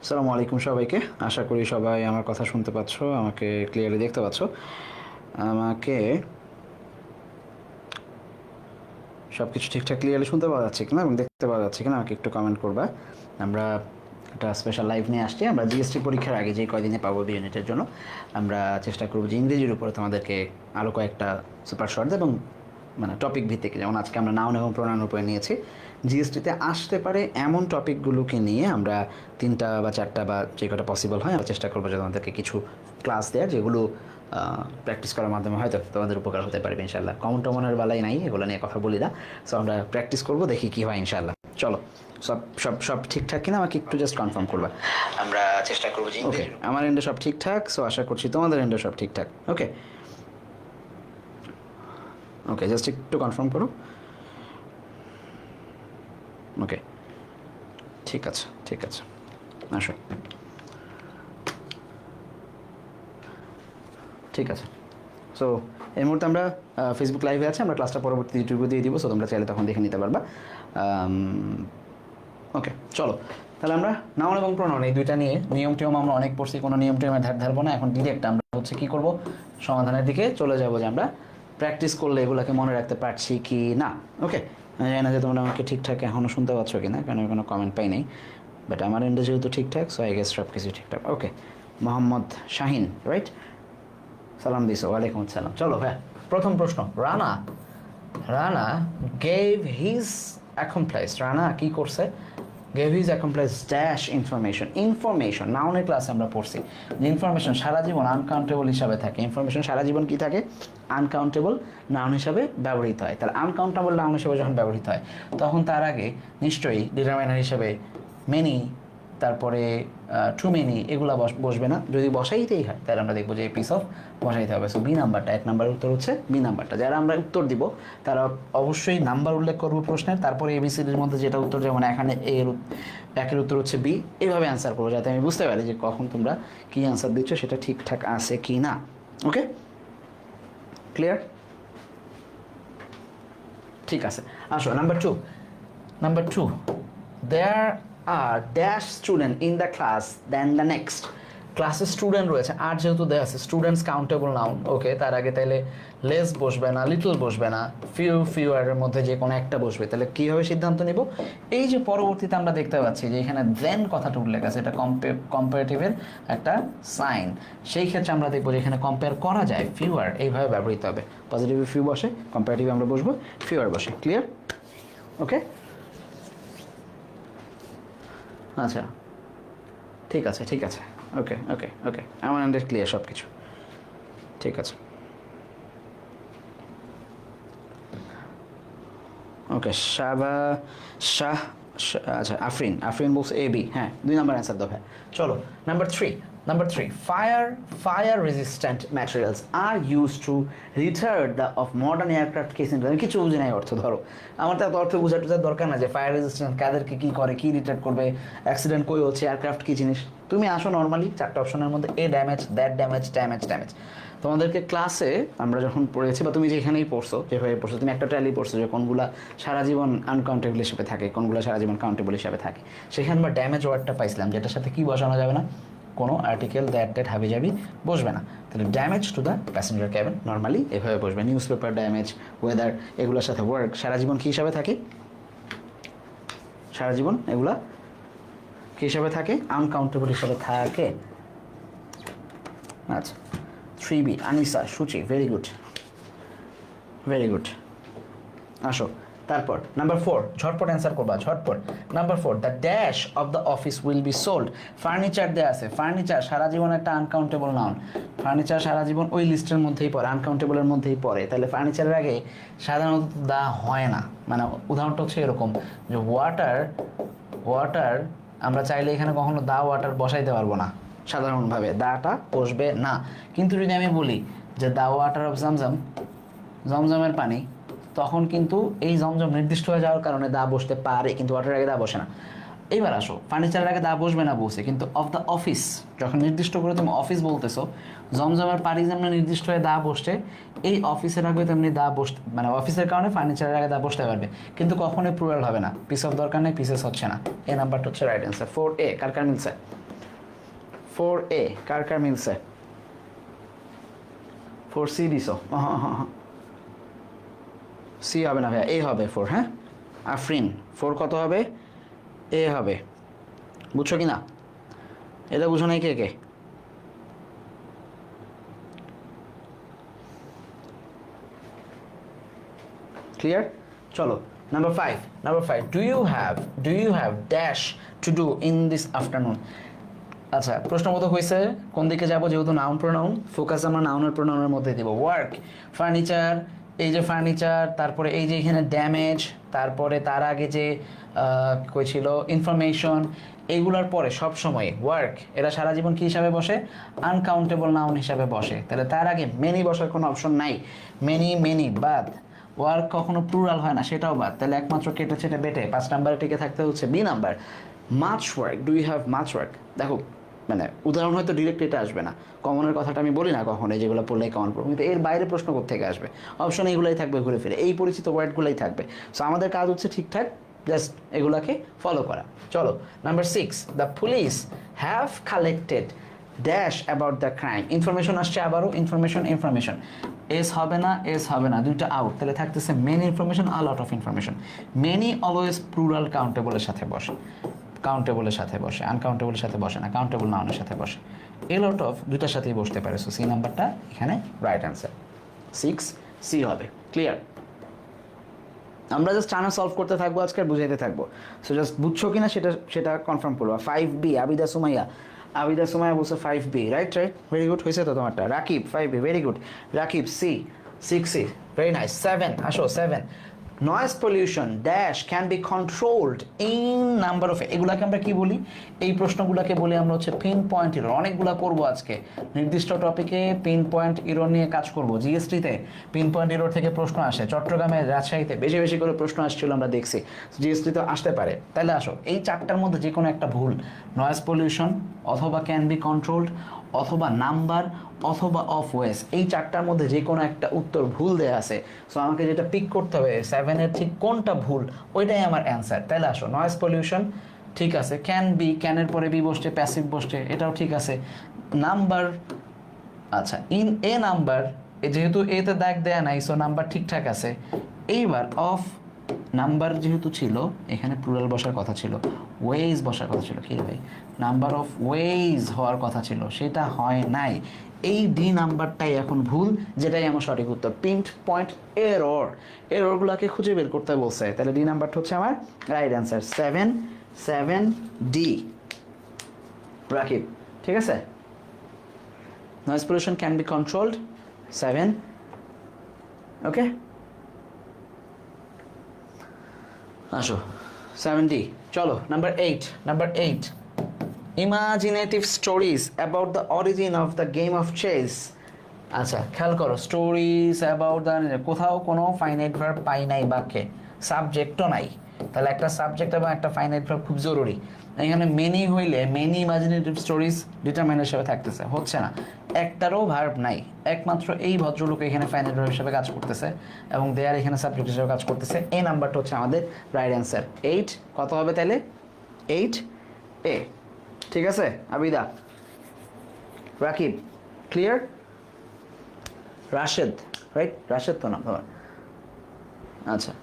আসসালামু আলাইকুম সবাইকে। আশা করি সবাই আমার কথা শুনতে পাচ্ছ, আমাকে ক্লিয়ারলি দেখতে পাচ্ছ। আমাকে সব কিছু ঠিকঠাক ক্লিয়ারলি শুনতে পাওয়া যাচ্ছে কিনা এবং দেখতে পাওয়া যাচ্ছে কিনা আমাকে একটু কমেন্ট করবা। আমরা একটা স্পেশাল লাইভ নিয়ে আসছি। আমরা জিএসটি পরীক্ষার আগে যে কয়দিনে পাবো বি ইউনিটের জন্য আমরা চেষ্টা করবো যে ইংরেজির উপরে তোমাদেরকে আরও কয়েকটা সুপার শর্ট এবং মানে টপিক ভিত্তিক, যেমন আজকে আমরা নাউন এবং প্রোনাউন উপরে নিয়েছি। জিএসটিতে আসতে পারে এমন টপিকগুলোকে নিয়ে আমরা 3টা বা 4টা বা যে কটা পসিবল হয় আমরা চেষ্টা করবো যে তোমাদেরকে কিছু ক্লাস দেওয়ার, যেগুলো প্র্যাকটিস করার মাধ্যমে হয়তো তোমাদের উপকার হতে পারবে ইনশাল্লাহ। কমন টমনের বেলায় নাই, এগুলো নিয়ে কথা বলি না। সো আমরা প্র্যাকটিস করবো, দেখি কী হয় ইনশাল্লাহ। চলো, সব সব সব ঠিকঠাক কিনা আমাকে একটু জাস্ট কনফার্ম করবা। আমরা চেষ্টা করবো যে ওকে, আমার এন্ডে সব ঠিকঠাক। সো আশা করছি তোমাদের এন্ডে সব ঠিকঠাক। ওকে ওকে, জাস্ট একটু কনফার্ম করো। ওকে, ঠিক আছে ঠিক আছে, আসো। ঠিক আছে। সো এই মুহূর্তে আমরা ফেসবুক লাইভে আছে, আমরা ক্লাসটা পরবর্তী ইউটিউবে দিয়ে দিব। সো তোমরা চাইলে তখন দেখে নিতে পারবা। ওকে চলো, তাহলে আমরা নাউন এবং প্রোনাউন এই দুইটা নিয়ে নিয়ম টিয়ম আমরা অনেক পড়ছি, কোনো নিয়ম টিয়মের ধার ধারবো না। এখন ডিরেক্ট আমরা হচ্ছে কী করবো, সমাধানের দিকে চলে যাবো, যে আমরা প্র্যাকটিস করলে এগুলোকে মনে রাখতে পারছি কি না। ওকে, আমি জানি না যে তোমরা আমাকে ঠিকঠাক এখনও শুনতে পাচ্ছ কি না, কারণ আমি কোনো কমেন্ট পাই নাই। বাট আমার এন্ডে যেহেতু ঠিকঠাক, সো আই গেস সব কিছু ঠিকঠাক। Okay, Mohammad Shahin, right? সালাম দিস, ওয়ালাইকুম আসসালাম। চলো ভাই, প্রথম প্রশ্ন। Rana Rana gave his accomplice, Rana কি করছে? Gave his accomplice dash information. Information নাউনের ক্লাসে আমরা পড়ছি যে ইনফরমেশন সারা জীবন আনকাউন্টেবল হিসাবে থাকে। ইনফরমেশন সারা জীবন কি থাকে? আনকাউন্টেবল নাউন হিসাবে ব্যবহৃত হয়। তাহলে আনকাউন্টেবল নাউন হিসাবে যখন ব্যবহৃত হয়, তখন তার আগে নিশ্চয়ই ডিটারমাইনার হিসাবে মেনি, তারপরে টু মেনি এগুলো বসবে না। যদি বসাইতেই হয় তাহলে আমরা দেখবো যে পিস অফ বসাইতে হবে। সো বি নাম্বারটা, 1 নাম্বারের উত্তর হচ্ছে বি নাম্বারটা। যারা আমরা উত্তর দিব তারা অবশ্যই নাম্বার উল্লেখ করবো প্রশ্নের, তারপরে এবিসিডির মধ্যে যেটা উত্তর, যেমন এখানে একের উত্তর হচ্ছে বি, এইভাবে অ্যান্সার করবো যাতে আমি বুঝতে পারি যে কখন তোমরা কী অ্যান্সার দিচ্ছ সেটা ঠিকঠাক আছে কি না। Okay, clear? ঠিক আছে, আসো number two. There are dash student in the class then the next. ক্লাসে স্টুডেন্ট রয়েছে, আর যেহেতু দেওয়া আছে স্টুডেন্টস কাউন্টেবল নাউন। ওকে, তার আগে তাইলে লেস বসবে না, লিটল বসবে না, ফিউয়ারের মধ্যে যে কোনো একটা বসবে। তাহলে কীভাবে সিদ্ধান্ত নিব? এই যে পরবর্তীতে আমরা দেখতে পাচ্ছি যে এখানে দেন কথাটা উল্লেখ আছে, এটা কম্পারেটিভের একটা সাইন। সেই ক্ষেত্রে আমরা দেখবো যে এখানে কম্পেয়ার করা যায়, ফিউয়ার এইভাবে ব্যবহৃত হবে। পজিটিভে ফিউ বসে, কম্পারেটিভে আমরা বসবো ফিউয়ার বসে। ক্লিয়ার? ওকে, আচ্ছা ঠিক আছে ঠিক আছে। ওকে ওকে ওকে, আমার আন্ডার ক্লিয়ার সব কিছু ঠিক আছে। ওকে, শাহ, আচ্ছা আফরিন বলছে এ বি। হ্যাঁ, 2 নাম্বার অ্যান্সার দাও ভাই। চলো number three, fire resistant materials are use to retard the of modern aircraft case in. কিছু বুঝে নাই অর্থ, ধরো আমার তো অর্থ বোঝার দরকার না যে ফায়ার রেজিস্ট্যান্ট কাদেরকে কী করে, কী রিটার্ড করবে, অ্যাক্সিডেন্ট কই হচ্ছে, এয়ারক্রাফট কী জিনিস। তুমি আসো নর্মালি 4টা অপশনের মধ্যে এ ড্যামেজ, দ্যাট ড্যামেজ, ড্যামেজ। তোমাদেরকে ক্লাসে আমরা যখন পড়েছি, বা তুমি যেখানেই পড়ছো, যেভাবে পড়ছো, তুমি একটা ট্যালি পড়ছো যে কোনগুলো সারা জীবন আনকাউন্টেবল হিসেবে থাকে, কোনগুলো সারা জীবন কাউন্টেবল হিসেবে থাকে। সেখানে আমরা ড্যামেজ ওয়ার্ডটা পাইছিলাম, যেটার সাথে কি বসানো যাবে না, কোনো আর্টিকেল দ্যাট হাবি যাবি বসবে না। তাহলে damage to the passenger cabin normally এভাবে বসবে। নিউজ পেপার ড্যামেজ, ওয়েদার, এগুলোর সাথে ওয়ার্ক সারা জীবন কী হিসাবে থাকে? সারা জীবন এগুলা কী হিসাবে থাকে? আনকাউন্টেবল হিসাবে থাকে। আচ্ছা, 3B আনিসা সুচি, ভেরি গুড। আসো তারপর নাম্বার 4, ঝটপট অ্যান্সার করবা, ঝটপট। Number 4, the dash of the office will be sold. Furniture দেওয়া আছে, ফার্নিচার সারা জীবন একটা আনকাউন্টেবল নাউন। ফার্নিচার সারা জীবন ওই লিস্টের মধ্যেই পড়ে, আনকাউন্টেবলের মধ্যেই পড়ে। তাহলে ফার্নিচারের আগে সাধারণত দা হয় না। মানে উদাহরণটা হচ্ছে এরকম যে ওয়াটার আমরা চাইলে এখানে কখনো দা ওয়াটার বসাইতে পারবো না, সাধারণভাবে দাটা বসবে না। কিন্তু যদি আমি বলি যে দা ওয়াটার অফ জমজমের পানি, তখন কিন্তু এই জমজম নির্দিষ্ট হয়ে যাওয়ার কারণে দা বসতে পারে, কিন্তু ওয়াটারের আগে দা বসে না। এইবার আসো, ফার্নিচারের আগে দা বসবে না বলছে, কিন্তু অফ দ্য অফিস যখন নির্দিষ্ট করে তুমি অফিস বলতেছো, জমজমের পানি যেমন নির্দিষ্ট হয়ে দা বসছে, এই অফিসের আগে তেমনি দা বসতে, মানে অফিসের কারণে ফার্নিচারের আগে দা বসতে পারবে, কিন্তু কখনোই প্লুরাল হবে না। পিস অফ দরকার নেই, পিসেস হচ্ছে না। এই নাম্বারটা হচ্ছে রাইট অ্যান্সার 4A। কার মিলছে? 4A কার কার মিলছে? 4C দিছো? সি হবে না ভাইয়া, এ হবে 4। হ্যাঁ আফরিন 4 কত হবে? এ হবে। বুঝছো কি না? এটা বুঝো নাই কে কে? ক্লিয়ার? চলো number 5 do you have dash to do in this afternoon. আচ্ছা প্রশ্ন মতো হয়েছে কোন দিকে যাব, যেহেতু নাউন প্রোনাউন, ফোকাস আমরা নাউনের প্রোনাউনের মধ্যে দিব। ওয়ার্ক, ফার্নিচার, এই যে ফার্নিচার, তারপরে এই যে এখানে ড্যামেজ, তারপরে তার আগে যে কই ছিল ইনফরমেশন, এইগুলোর পরে সব সময় ওয়ার্ক এরা সারা জীবন কি হিসাবে বসে? আনকাউন্টেবল নাউন হিসাবে বসে। তাহলে তার আগে মেনি বসার কোনো অপশন নাই। মেনি বাদ। ওয়ার্ক কখনো প্লুরাল হয় না, সেটাও বাদ। তাহলে একমাত্র কেটে ছেটে বেটে 5 নাম্বারে টিকে থাকতে হচ্ছে B number, much work. Do you have much work? দেখো মানে উদাহরণ হয়তো ডিরেক্ট এটা আসবে না, কমনের কথাটা আমি বলি না কখনো, যেগুলো পড়লেই কমন পড়বে, কিন্তু এর বাইরে প্রশ্ন থেকে আসবে, অপশন এইগুলাই থাকবে ঘুরে ফিরে, এই পরিচিত ওয়ার্ডগুলাই থাকবে। সো আমাদের কাজ হচ্ছে ঠিকঠাক জাস্ট এগুলাকে ফলো করা। চলো number 6, the police have collected dash about the crime. Information আসছে আবারও, ইনফরমেশন এস হবে না, দুইটা আউট। তাহলে থাকতেছে many information, a lot of information. Many always plural কাউন্টেবলের সাথে বসে, আনকাউন্টেবলের সাথে বসে না, কাউন্টেবল নাউনের সাথে বসে। এ লট অফ দুইটার সাথেই বসতে পারে। সো সি নাম্বারটা এখানে রাইট অ্যান্সার, 6C হবে। ক্লিয়ার? আমরা জাস্ট টানা সলভ করতে থাকবো আজকে, বুঝাইতে থাকবো। সো জাস্ট বুঝছো কিনা সেটা কনফার্ম করবো। 5B আবিদা সুমাইয়া বলছে 5B, রাইট, ভেরি গুড, হয়েছে তো তোমারটা। Rakib 5B, very good. Rakib 6C, very nice. 7 আসো, 7 noise pollution dash can be controlled in number of. এগুলাকে আমরা কি বলি? এই প্রশ্নগুলোকে বলি আমরা হচ্ছে পিন পয়েন্ট ইরর। অনেকগুলো করবো আজকে, নির্দিষ্ট টপিকে পিন পয়েন্ট ইরর নিয়ে কাজ করবো। জিএসটিতে পিন পয়েন্ট ইরর থেকে প্রশ্ন আসে, চট্টগ্রামে রাজশাহীতে বেশি বেশি করে প্রশ্ন আসছিল আমরা দেখছি, জিএসটিতে আসতে পারে। তাহলে আসো এই 4টার মধ্যে যে কোনো একটা ভুল, নয়েজ পলিউশন অথবা ক্যান বি কন্ট্রোলড অথবা নাম্বার অথবা অফ ওয়েস, এই 4টার মধ্যে যে কোনো একটা উত্তর ভুল দেয়া আছে। সো আমাকে যেটা পিক করতে হবে 7-এর ঠিক কোনটা ভুল, ওইটাই আমার অ্যান্সার। তাহলে আসো নয়েজ পলিউশন ঠিক আছে, ক্যান বি, ক্যানের পরে বি বসছে, প্যাসিভ বসছে, এটাও ঠিক আছে। নাম্বার, আচ্ছা ইন এ নাম্বার, যেহেতু এতে দাগ দেয়া নাই সো নাম্বার ঠিকঠাক আছে। এইবার অফ নাম্বার যেহেতু ছিল, এখানে প্লুরাল বসার কথা ছিল, ওয়েজ বসার কথা ছিল। কি ভাই, নাম্বার অফ ওয়েজ হওয়ার কথা ছিল, সেটা হয় নাই। এই ডি নাম্বারটাই এখন ভুল, যেটাই আমার সঠিক উত্তর। পিন পয়েন্ট এররগুলোকে খুঁজে বের করতে বলছে, তাহলে ডি নাম্বারটা হচ্ছে আমার রাইট অ্যান্সার। 7D রাকিব, ঠিক আছে। Noise pollution can be controlled, 7, okay. আসো 7D। চলো number 8, imaginative stories about the origin of the game of chess. আচ্ছা খেয়াল করো, স্টোরিজ অ্যাবাউট দ্য, কোথাও কোনো ফাইনাইট ভার্ব পাই নাই বাক্যে, সাবজেক্টও নাই। তাহলে একটা সাবজেক্ট এবং একটা ফাইনাইট ভার্ব খুব জরুরি। এখানে মেনি হইলে মেনি ইমাজিনেটিভ স্টোরিজ ডিটারমাইনার হিসেবে থাকতেছে, হচ্ছে না, একটারও ভার্ব নাই। একমাত্র এই ভদ্রলোক এখানে ফাইনাইট ভার্ব হিসেবে কাজ করতেছে এবং দেয়ার এখানে সাবজেক্ট হিসেবে কাজ করতেছে। এই নাম্বারটা হচ্ছে আমাদের রাইট অ্যান্সার। 8 কত হবে তাহলে? 8A, ঠিক আছে। আবিদা, রাকিব, ক্লিয়ার। রাশেদ, রাইট, রাশেদ তো নাম তোমার। আচ্ছা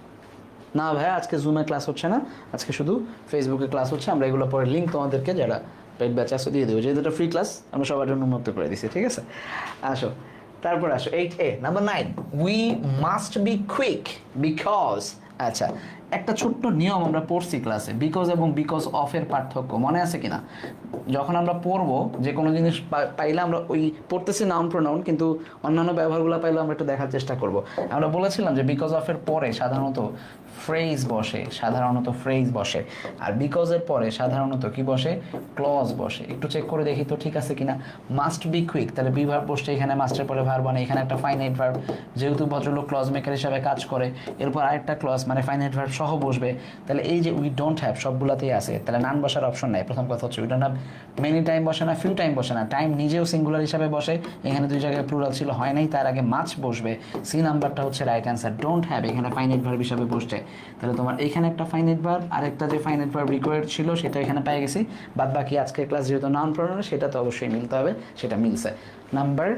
না ভাই, আজকে জুমে ক্লাস হচ্ছে না, আজকে শুধু ফেসবুকে ক্লাস হচ্ছে। আমরা এগুলো পরে লিঙ্ক তোমাদেরকে যারা পেড ব্যাচ আছে দিয়ে দেবো, যেহেতু এটা ফ্রি ক্লাস আমরা সবার জন্য উন্মুক্ত করে দিচ্ছি, ঠিক আছে। আসো তারপর আসো 8A। Number 9, we must be quick because. আচ্ছা একটা ছোট্ট নিয়ম আমরা পড়ছি ক্লাসে, বিকজ এবং বিকজ অফের পার্থক্য মনে আছে কিনা? যখন আমরা পড়বো যে কোনো জিনিস পাইলে আমরা ওই পড়তেছি নাউন প্রোনাউন, কিন্তু অন্যান্য ব্যবহারগুলো পাইলে আমরা একটু দেখার চেষ্টা করব। আমরা বলেছিলাম যে বিকজ অফের পরে সাধারণত ফ্রেজ বসে, আর বিকজের পরে সাধারণত কি বসে? ক্লজ বসে। একটু চেক করে দেখি তো ঠিক আছে কিনা। মাস্ট বি কুইক, তাহলে বি ভার্ব বসছে এখানে, মাস্টের পরে ভার্ব এখানে একটা ফাইনাইট ভার্ব, যেহেতু ভদ্রলোক ক্লজ মেকার হিসাবে কাজ করে, এরপর আরেকটা ক্লজ মানে ফাইনাইট ভার্ব সহ বসবে, তাহলে এই যে উই ডোন্ট হ্যাভ সবগুলাতেই আছে, তাহলে নান বসার অপশন নাই। প্রথম কথা হচ্ছে we don't have many time বসে না, ফিউ টাইম বসে না, টাইম নিজেও সিঙ্গুলার হিসাবে বসে, এখানে দুই জায়গায় প্লুরাল ছিল হয় নাই, তার আগে মাছ বসবে। সি নাম্বারটা হচ্ছে রাইট অ্যান্সার। ডোন্ট হ্যাভ এখানে ফাইনাইট ভার্ব হিসাবে বসছে, তাহলে তোমার এখানে একটা ফাইনাইট ভার্ব, আরেকটা যে ফাইনাইট ভার্ব রিকোয়ার্ড ছিল সেটা এখানে পেয়ে গেছি। বাদ বাকি আজকের ক্লাস যেহেতু নাউন প্রোনাউন সেটা তো অবশ্যই মিলতে হবে, সেটা মিলছে। নাম্বার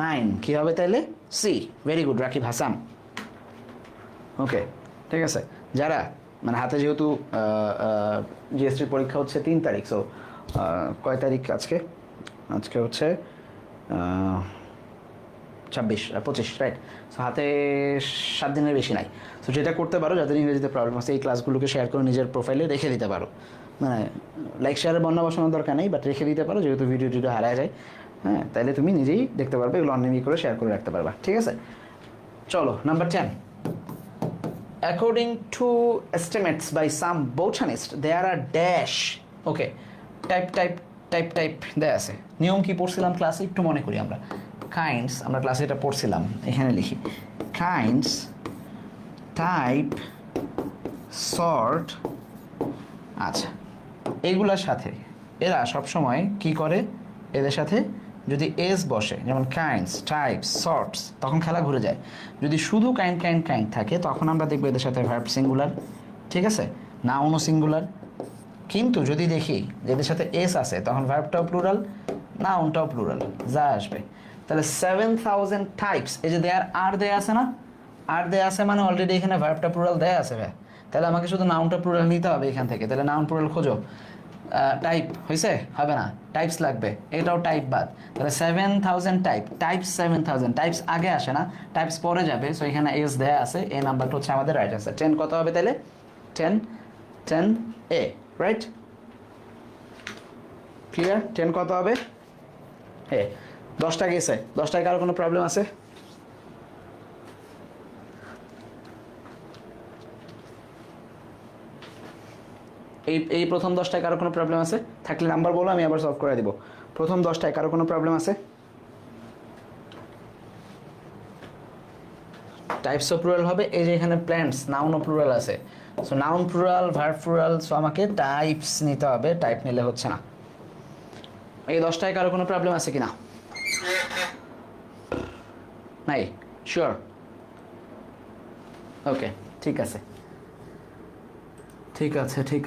9 কী হবে তাইলে? C. Very good Rakib Hasan. Okay, ঠিক আছে। যারা মানে হাতে যেহেতু জিএসটির পরীক্ষা হচ্ছে 3 তারিখ, সো কয় তারিখ আজকে? আজকে হচ্ছে 25 রাইট। সো হাতে 7 দিনের বেশি নাই। সো যেটা করতে পারো, যাদের ইংরেজিতে প্রবলেম আছে, এই ক্লাসগুলোকে শেয়ার করে নিজের প্রোফাইলে রেখে দিতে পারো। মানে লাইক শেয়ারের বন্যা বসানোর দরকার নেই, বাট রেখে দিতে পারো, যেহেতু ভিডিও হারায় যায়। হ্যাঁ, তাইলে তুমি নিজেই দেখতে পারবে, এগুলো অনলাইনে করে শেয়ার করে রাখতে পারবা। ঠিক আছে, চলো number 10। According to estimates by some botanists, there are dash. Okay, type দেয়া আছে। নিয়ম কি পড়ছিলাম ক্লাসে একটু মনে করি আমরা। কাইন্ডস, আমরা ক্লাসে এটা পড়ছিলাম, এখানে লিখি কাইন্ডস, টাইপ, সর্ট। আচ্ছা, এগুলার সাথে এরা সবসময় কি করে, এদের সাথে যদি এস বসে, যেমন কাইন্ডস, টাইপস, সর্টস, তখন খেলা ঘুরে যায়। যদি শুধু কাইন্ড থাকে, তখন আমরা দেখবো এদের সাথে ভার্ব সিঙ্গুলার, ঠিক আছে, নাউনও সিঙ্গুলার। কিন্তু যদি দেখি যে এদের সাথে এস আছে, তখন ভার্বটাও প্লুরাল, নাউনটাও প্লুরাল, যা আসবে। তাহলে 7000 টাইপস, এই যে আর দেয়া আছে না, আর দেয়া আছে মানে অলরেডি এখানে ভার্বটা প্লুরাল দেয়া আছে ভাই। তাহলে আমাকে শুধু নাউনটা প্লুরাল নিতে হবে এখান থেকে। তাহলে নাউন প্লুরাল খোঁজো। টাইপ হয়েছে, হবে না, টাইপস লাগবে, এটাও টাইপ বাদ। তাহলে 7000 টাইপস 7000 টাইপস আগে আসে না, টাইপস পরে যাবে। সো এখানে এস দেয়া আছে, এই নাম্বারটা হচ্ছে আমাদের রাইট অ্যান্সার। 10 কত হবে তাহলে? 10 এ, রাইট? ক্লিয়ার? 10 কত হবে? এ। 10টা গেছে, 10টায় কারো কোনো প্রবলেম আছে? এই প্রথম 10টায় কারো কোনো প্রবলেম আছে? থাকলে নাম্বার বলো, আমি আবার সলভ করে দিব। প্রথম 10টায় কারো কোনো প্রবলেম আছে? টাইপস অফ প্লুরাল হবে, এই যে এখানে প্ল্যান্টস, নাউন অফ প্লুরাল আছে। So noun plural, verb plural, so আমাকে টাইপস নিতে হবে, টাইপ নিলে হচ্ছে না। এই 10টায় কারো কোনো প্রবলেম আছে কিনা? নাই? শিওর? ওকে, ঠিক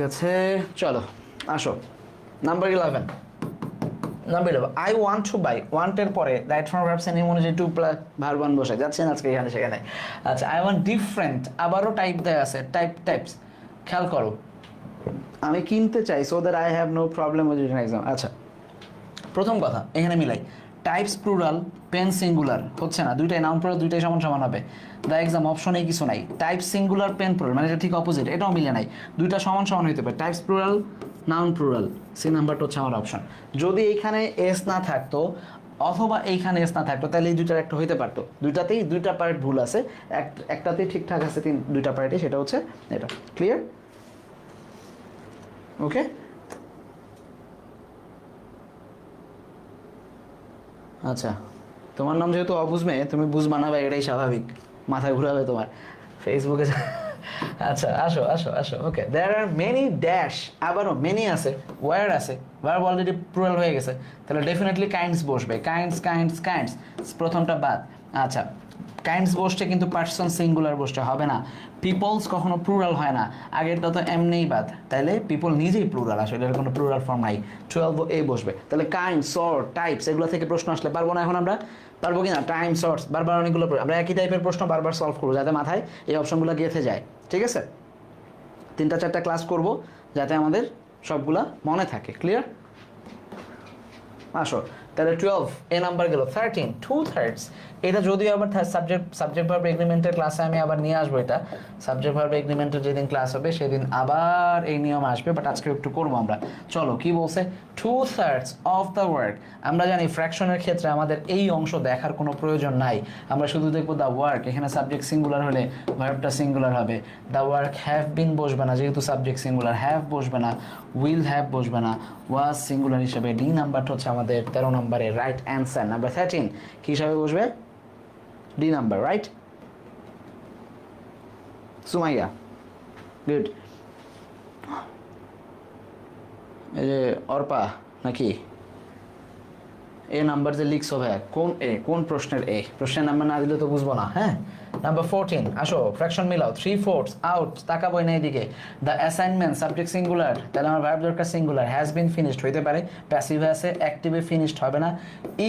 আছে, চলো আসো। Number 11। I want to buy, ওয়ান্টের পরে রাইট ফর্ম ভার্ব সেম অনুযায়ী টু প্লাস ভার্ব ওয়ান বসে যাচ্ছেন আজকে এখানে সেখানে। আচ্ছা, আই ওয়ান্ট ডিফারেন্ট, আবারও টাইপ দেয়া আছে, টাইপস। খেয়াল করো, আমি কিনতে চাই, so that I have no problem with written exam. আচ্ছা, প্রথম কথা এখানে মিলাই, টাইপস প্লুরাল, পেন সিঙ্গুলার হচ্ছে না, দুইটাই নাউন প্লুরাল, দুইটাই সমান হবে। দ্য এক্সাম অপশনেই কিছু নাই। টাইপ সিঙ্গুলার, পেন প্লুরাল, মানে এটা ঠিক অপোজিট, এটাও মিলে নাই। দুইটা সমান হইতে পারে, types plural, noun plural, C নাম্বারটা হচ্ছে আমার অপশন। যদি এইখানে এস না থাকতো অথবা এইখানে এস না থাকতো, তাহলে এই দুইটার একটা হইতে পারতো। দুইটাতেই দুইটা পার্ট ভুল আছে, একটাতেই ঠিকঠাক আছে, দুইটা পার্টে, সেটা হচ্ছে এটা। ক্লিয়ার? ওকে, আচ্ছা, তোমার নাম যেহেতু অবুঝ মেয়ে, তুমি বুঝ বানাবে, এটাই স্বাভাবিক, মাথায় ঘুরাবে তোমার ফেসবুকে। আচ্ছা, আসো। ওকে, দেয়ার আর মেনি ড্যাশ, আবারও মেনি আছে, ওয়ার আছে, ভার্ব অলরেডি প্লুরাল হয়ে গেছে, তাহলে ডেফিনেটলি কাইন্ডস বসবে। কাইন্ডস, প্রথমটা বাদ। আচ্ছা, কাইন্ডস বসছে কিন্তু পার্সন সিঙ্গুলার বসছে, হবে না। পিপলস কখনো প্লুরাল হয় না, আগেরটা তো এমনিই বাদ, তাহলে পিপল নিজেই প্লুরাল, আসলে এর কোনো প্লুরাল ফর্ম নাই। 12 এ বসবে। তাহলে কাইন্ড, সর্ট, টাইপস, এগুলো থেকে প্রশ্ন আসলে পারবো না এখন আমরা? পারবো কি না? টাইম, সর্টস, বারবার অনেকগুলো আমরা একই টাইপের প্রশ্ন বারবার সলভ করবো, যাতে মাথায় এই অপশনগুলো গেঁথে যায়। ঠিক আছে, 3-4টা ক্লাস করব যাতে আমাদের সবগুলা মনে থাকে। ক্লিয়ার? আসো, তাহলে 12 এ নাম্বার গেল। 13 2/3, এটা যদিও আবার সাবজেক্ট ভার্ব এগ্রিমেন্টের ক্লাসে আমি আবার নিয়ে আসবো। এটা সাবজেক্ট ভার্ব এগ্রিমেন্টের যেদিন ক্লাস হবে সেদিন আবার এই নিয়ম আসবে, বাট আজকে একটু করবো আমরা। চলো, কি বলছে? 2/3 অফ দ্য ওয়ার্ক। আমরা জানি ফ্র্যাকশনের ক্ষেত্রে আমাদের এই অংশ দেখার কোনো প্রয়োজন নাই, আমরা শুধু দেখবো দ্য ওয়ার্ক। এখানে সাবজেক্ট সিঙ্গুলার হলে ভার্বটা সিঙ্গুলার হবে। দ্য ওয়ার্ক হ্যাভ বিন বসবে না, যেহেতু সাবজেক্ট সিঙ্গুলার, হ্যাভ বসবে না, উইল হ্যাভ বসবে না, ওয়াজ সিঙ্গুলার হিসেবে। ডি নাম্বারটা হচ্ছে আমাদের 13 নম্বরের রাইট অ্যান্সার। নাম্বার 13 কি হিসাবে বসবে? D number, right? Sumaiya, good. এই যে অর্পা নাকি এ নাম্বার যে লিখছো ভাইয়া, কোন প্রশ্নের প্রশ্নের নাম্বার না দিলে তো বুঝবো না। হ্যাঁ, নাম্বার 14 আসো, ফ্র্যাকশন মিলাও, 3/4 আউট, তাকাবো না এদিকে। দ্য অ্যাসাইনমেন্ট সাবজেক্ট সিঙ্গুলার, তাহলে আমার ভার্ব দরকার সিঙ্গুলার। হ্যাজ বিন ফিনিশড হইতে পারে, প্যাসিভ আছে, অ্যাক্টিভে ফিনিশড হবে না।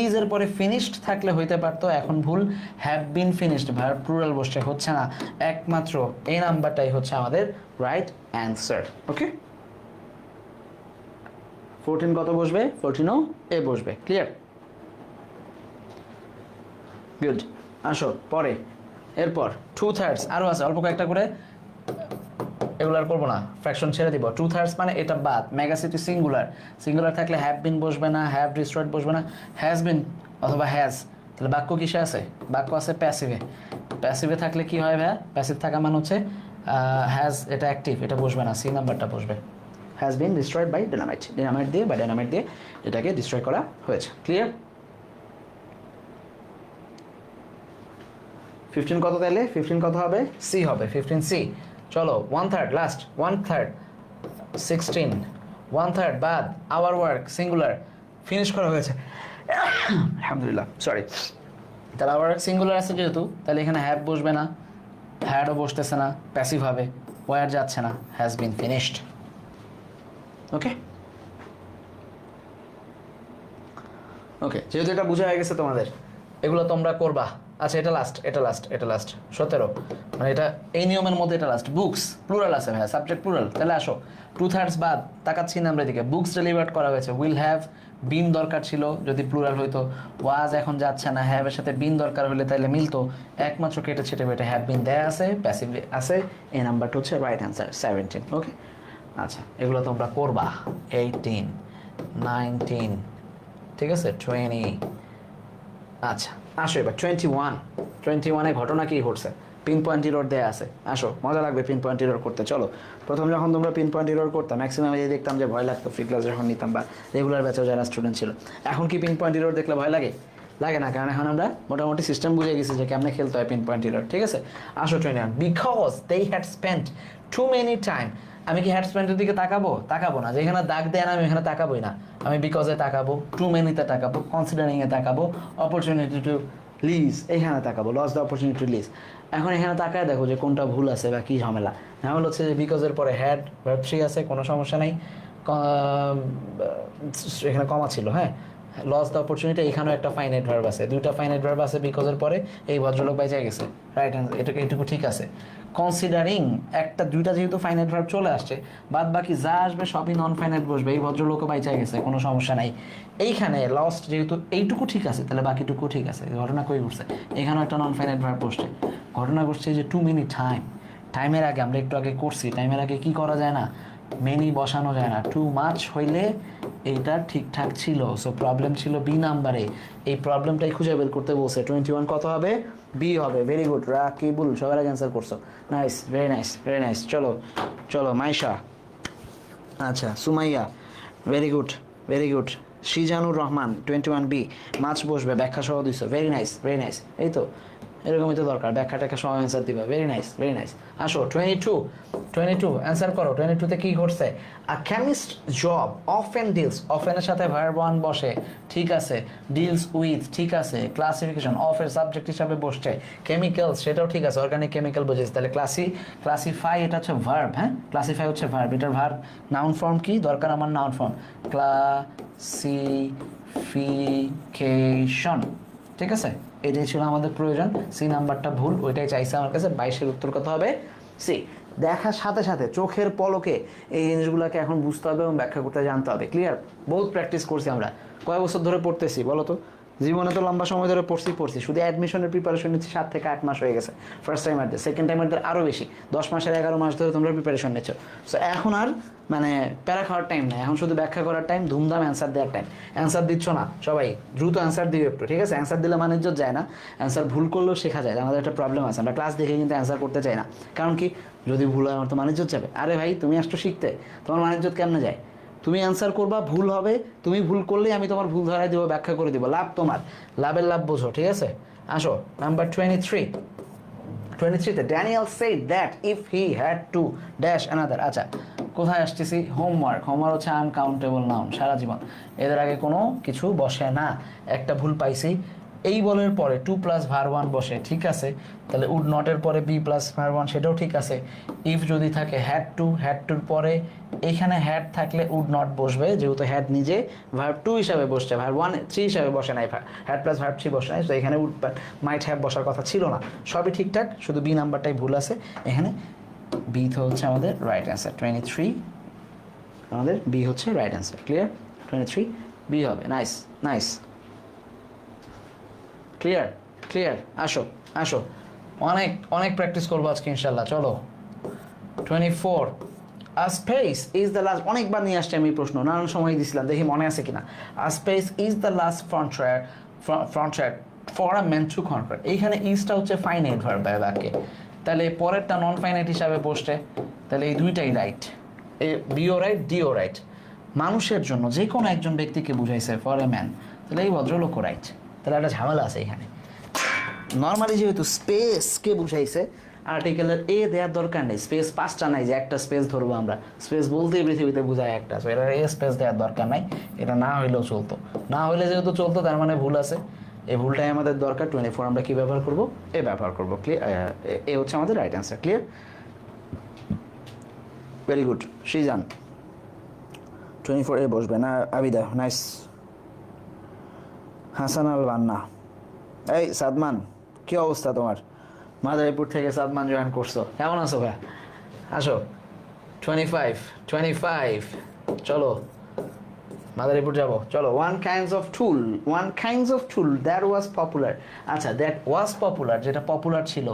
ইজ এর পরে ফিনিশড থাকলে হইতে পারতো, এখন ভুল। Have been finished verb plural বসছে, হচ্ছে না। একমাত্র এই নাম্বারটাই হচ্ছে আমাদের রাইট অ্যান্সার। ওকে, 14 কত বসবে? 14ও এ বসবে। ক্লিয়ার? গুড। আসো পরে, এরপর 2/3 আরও আছে, অল্প কয়েকটা করে, এগুলো আর করবো না, ফ্র্যাকশন ছেড়ে দিব। 2/3 মানে এটা বাদ। মেগাসিটি সিঙ্গুলার, সিঙ্গুলার থাকলে হ্যাভ বিন বসবে না, হ্যাভ ডিস্ট্রয়েড বসবে না, হ্যাজ বিন অথবা হ্যাজ। তাহলে বাক্য কিসে আছে? বাক্য আছে প্যাসিভে। প্যাসিভে থাকলে কি হয় ভাইয়া? প্যাসিভ থাকা মানে হচ্ছে হ্যাজ, এটা অ্যাক্টিভ, এটা বসবে না, সি নাম্বারটা বসবে। Has been destroyed by dynamite, dynamite দিয়ে বা ডায়নামাইট দিয়ে এটাকে ডিস্ট্রয় করা হয়েছে। ক্লিয়ার? 15 কত তাইলে? 15 কত হবে? সি হবে, 15C। চলো 1/3 লাস্ট, 1/3 16, 1/3 বাদ, আওয়ার ওয়ার্ক সিঙ্গুলার, ফিনিশ করা হয়েছে আলহামদুলিল্লাহ, সরি। তাহলে আওয়ার ওয়ার্ক সিঙ্গুলার আছে যেহেতু, তাহলে এখানে হ্যাভ বসবে না, হ্যাডও বসতেছে না, প্যাসিভ হবে, ওয়ার যাচ্ছে না, হ্যাজ বিন ফিনিশড। ওকে ওকে, যেহেতু এটা বোঝা হয়ে গেছে তোমাদের, এগুলো তোমরা করবা। আচ্ছা, এটা লাস্ট, এটা লাস্ট, এটা লাস্ট 17, মানে এটা এই নিয়মের মধ্যে এটা লাস্ট। বুকস প্লুরাল আছে ভাইয়া, সাবজেক্ট প্লুরাল। তাহলে আসো 2/3 বাদ, তাকাচ্ছি না আমরা এদিকে। বুকস ডেলিভার্ড করা হয়েছে, উইল হ্যাভ বিন দরকার ছিল যদি প্লুরাল হইতো, ওয়াজ এখন যাচ্ছে না, হ্যাভ এর সাথে বিন দরকার হলে তাহলে মিলতো, একমাত্র কেটে ছেটে বেটে হ্যাভ বিন দেয়া আছে, প্যাসিভ আছে, এই নাম্বারটা হচ্ছে রাইট অ্যান্সার 17। ওকে, আচ্ছা এগুলো তোমরা করবা। 18, 19, ঠিক আছে, 20। আচ্ছা আসো এবার 21 ঘটনা কি ঘটছে? পিন পয়েন্ট ইরর দেয়া আছে। আসো, মজা লাগবে পিন পয়েন্ট ইরর করতে। চলো, প্রথম যখন তোমরা পিন পয়েন্ট ইরর করতাম, ম্যাক্সিমাম এই দেখতাম যে ভয় লাগতো, ফ্রি ক্লাস যখন নিতাম বা রেগুলার ব্যাচেও যারা স্টুডেন্ট ছিল। এখন কি পিন পয়েন্ট ইরর দেখলে ভয় লাগে? লাগে না, কারণ এখন আমরা মোটামুটি সিস্টেম বুঝে গেছি যে কেমনে খেলতে হয় পিন পয়েন্ট ইরর। ঠিক আছে, আসো 21, because they had spent too many time. আমি কি হ্যাড স্পেন্টের দিকে তাকাবো না, যেখানে দাগ দেয় না আমি এখানে তাকাবোই না। আমি বিকজে তাকাবো, টু মেনিতে তাকাবো, কনসিডারিংয়ে তাকাবো, অপরচুনিটি টু লিজ এখানে তাকাবো, loss the opportunity to lease. এখন এখানে তাকায় দেখো যে কোনটা ভুল আছে বা কী ঝামেলা। ঝামেলা হচ্ছে যে বিকজের পরে হ্যাড ভার্ব 3 আছে, কোনো সমস্যা নেই, এখানে কমা ছিল। হ্যাঁ, লস দ্য অপরচুনিটি, এখানেও একটা ফাইনাইট ভার্ব আছে, দুইটা ফাইনাইট ভার্ব আছে বিকজের পরে, এই ভদ্রলোক বাইচে গেছে, রাইট অ্যান্সার। এইটুকু ঠিক আছে। কনসিডারিং, দুইটা যেহেতু ফাইনাইট ভার্ব চলে আসছে, বাদ বাকি যা আসবে সবই নন ফাইনাইট বসবে, এই ভদ্রলোকও বাইচে গেছে, কোনো সমস্যা নাই। এইখানে লস্ট যেহেতু এইটুকু ঠিক আছে, তাহলে বাকিটুকু ঠিক আছে। ঘটনা কই ঘটছে? এখানেও একটা নন ফাইনাইট ভার্ব বসছে। ঘটনা ঘটছে যে টু মিনিট টাইম, টাইমের আগে আমরা একটু আগে করছি, টাইমের আগে কি করা যায় না? মেনি বসানো যায় না। টু মাচ হইলে এইটা ঠিকঠাক ছিল, সো প্রবলেম ছিল বি নাম্বারে। এই প্রবলেমটাই খুঁজে বের করতে বলছে। 21 কত হবে? বি হবে। ভেরি গুড, রাকিবুল সবার আগে অ্যান্সার করছো। Nice, very nice, very nice. চলো চলো, মাইশা, আচ্ছা Sumaiya, very good, very good. Sijanur Rahman 21 B, মাছ বসবে, ব্যাখ্যা সহ দিছো। Very nice, very nice. এই তো এরকমই তো দরকার, ব্যাখ্যা ট্যাখ্যা সহ অ্যান্সার দিবা। Very nice, very nice. আসো 22 অ্যান্সার করো। 22-তে কি ঘটছে? আ কেমিস্ট জব অফেন ডিলস, অফেনের সাথে ভার্ব 1 বসে, ঠিক আছে। ডিলস উইথ, ঠিক আছে। ক্লাসিফিকেশন, অফের সাবজেক্ট হিসাবে বসছে। কেমিক্যালস, সেটাও ঠিক আছে, অর্গানিক কেমিক্যাল বোঝেছে। তাহলে ক্লাসিফাই, এটা হচ্ছে ভার্ব। হ্যাঁ, ক্লাসিফাই হচ্ছে ভার্ব, এটার ভার্ব নাউন ফর্ম কি দরকার আমার? নাউন ফর্ম ক্লাসিফিকেশন, ঠিক আছে। এটাই ছিল আমাদের প্রয়োজন। সি নাম্বারটা ভুল, ওইটাই চাইছে আমার কাছে। 22-এর উত্তর কত হবে? সি। দেখার সাথে সাথে চোখের পলকে এই জিনিসগুলোকে এখন বুঝতে হবে এবং ব্যাখ্যা করতে জানতে হবে। ক্লিয়ার? বহুত প্র্যাকটিস করছি আমরা, কয় বছর ধরে পড়তেছি বলো তো? জীবনে তো লম্বা সময় ধরে পড়ছি, শুধু অ্যাডমিশনের প্রিপারেশন নিচ্ছি 7 থেকে 8 মাস হয়ে গেছে। ফার্স্ট টাইমারদের, সেকেন্ড টাইমারদের আরও বেশি, 10 মাসের 11 মাস ধরে তোমরা প্রিপারেশন নিচ্ছ। সো এখন আর মানে প্যারা খাওয়ার টাইম নেই, এখন শুধু ব্যাখ্যা করার টাইম, ধুমধাম অ্যান্সার দেওয়ার টাইম। অ্যান্সার দিচ্ছ না সবাই, দ্রুত অ্যান্সার দিও একটু, ঠিক আছে? অ্যান্সার দিলে মানে ইজ্জত যায় না, অ্যান্সার ভুল করলেও শেখা যায়। আমাদের একটা প্রবলেম আছে, আমরা ক্লাস দেখে কিন্তু অ্যান্সার করতে চাই না। কারণ কি? যদি ভুল হয় আমার তো মানিজ্যত যাবে। আরে ভাই, তুমি আসছো শিখতে, তোমার মানিজ্যত কেমনে যায়? তুমি অ্যান্সার করবা, ভুল হবে, তুমি ভুল করলেই আমি তোমার ভুল ধরাই দেবো, ব্যাখ্যা করে দেবো। লাভ তোমার, লাভের লাভ বোঝো, ঠিক আছে? আসো নাম্বার 23, 23 তে Daniel said that if he had to dash another, আচ্ছা কোথায় আসতেছি, হোমওয়ার্ক হচ্ছে আনকাউন্টেবল নাউন, সারা জীবন এদের আগে কোনো কিছু বসে না, একটা ভুল পাইছি, এই বলের পরে টু প্লাস ভার ওয়ান বসে, ঠিক আছে, তাহলে উড নটের পরে বি প্লাস ভার ওয়ান, সেটাও ঠিক আছে। ইফ যদি থাকে হ্যাড টুর পরে এইখানে হ্যাড থাকলে উড নট বসবে, যেহেতু হ্যাড নিজে ভার্ব টু হিসাবে বসছে, ভার্ব ওয়ান থ্রি হিসাবে বসে নাই, হ্যাড প্লাস ভার্ব থ্রি বসে নাই, তো এখানে উড মাইট হ্যাভ বসার কথা ছিল না, সবই ঠিকঠাক, শুধু বি নাম্বারটাই ভুল আছে এখানে। বি তো হচ্ছে আমাদের রাইট অ্যান্সার, 23 আমাদের বি হচ্ছে রাইট অ্যান্সার। ক্লিয়ার? 23 বি হবে। Nice nice, clear clear. আসো আসো, অনেক অনেক প্র্যাকটিস করবো আজকে ইনশাল্লাহ। চলো 24, আ স্পেস ইজ দ্য লাস্ট, অনেকবার নিয়ে আসছি আমি প্রশ্ন, নানান সময় দিছিলাম, দেখি মনে আছে কিনা। A space is the last frontier for a man to conquer, এইখানে ইজটা হচ্ছে ফাইনাইট ভার্ব বাক্যে, তাহলে পরেরটা নন ফাইনাইট হিসাবে বসছে, তাহলে এই দুইটাই রাইট, এ বিও রাইট ডিও রাইট। মানুষের জন্য যে কোনো একজন ব্যক্তিকে বুঝাইছে ফর এ ম্যান, তাহলে এই ভদ্রলোকও রাইট, তাহলে একটা ঝামেলা আছে এখানে। নর্মালি যেহেতু স্পেসকে বুঝাইছে, আর্টিকেলের এ দেওয়ার দরকার নেই, স্পেস পাঁচটা নাই যে একটা স্পেস ধরবো আমরা, স্পেস বলতেই পৃথিবীতে বোঝায় একটা, সো এটা এ স্পেস দেওয়ার দরকার নাই, এটা না হইলেও চলতো, না হইলে যেহেতু চলতো তার মানে ভুল আছে, এই ভুলটাই আমাদের দরকার। 24 আমরা কি ব্যবহার করবো, এ ব্যবহার করবো। ক্লিয়ার? এ হচ্ছে আমাদের right answer. Clear? Very good Srijan, 24 A বসবে না আবিদা। নাইস। হাসান আল বান্না, এই সাদমান কি অবস্থা তোমার, মাদারীপুর থেকে সাদমান জয়েন করছো, কেমন আছো ভাই? আসো 25 চলো মাদারীপুর যাবো, চলো। One kinds of tool that was popular, আচ্ছা দ্যাট ওয়াজ পপুলার, যেটা পপুলার ছিল,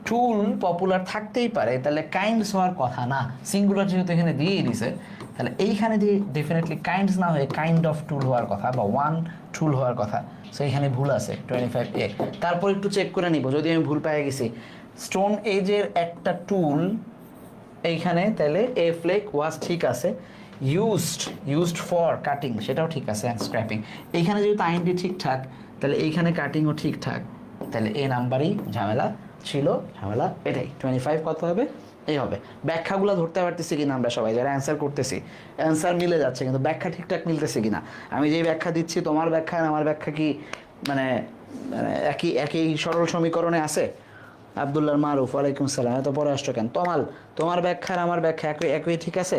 টুল পপুলার থাকতেই পারে, তাহলে কাইন্ডস হওয়ার কথা না, সিঙ্গুলার যেহেতু এখানে দিয়েই দিছে, তাহলে এইখানে দিয়ে ডেফিনেটলি কাইন্ডস না হয়ে কাইন্ড অফ টুল হওয়ার কথা, বা ওয়ান টুল হওয়ার কথা, সো এখানে ভুল আছে 25 এ। তারপর একটু চেক করে নিব যদি আমি ভুল পেয়ে গেছি, স্টোন এজের একটা টুল এইখানে, তাহলে এ ফ্লেক ওয়াজ ঠিক আছে, ইউজড ফর কাটিং সেটাও ঠিক আছে, অ্যান্ড স্ক্র্যাপিং, এইখানে যেহেতু আইনটি ঠিকঠাক, তাহলে এইখানে কাটিংও ঠিকঠাক, তাহলে এ নাম্বারই ঝামেলা ছিল, ঝামেলা এটাই। 25 কত হবে, এই হবে। ব্যাখ্যাগুলো ধরতে পারতেছি কিনা আমরা সবাই যারা অ্যান্সার করতেছি, অ্যান্সার মিলে যাচ্ছে কিন্তু ব্যাখ্যা ঠিকঠাক মিলতেছে কিনা, আমি যেই ব্যাখ্যা দিচ্ছি তোমার ব্যাখ্যা আর আমার ব্যাখ্যা কি মানে একই একই সরল সমীকরণে আছে? আবদুল্লাহ মারুফ, ওয়ালাইকুম সালাম, এত পরে আসছো কেন? তমাল, তোমার ব্যাখ্যা আর আমার ব্যাখ্যা একই একই ঠিক আছে?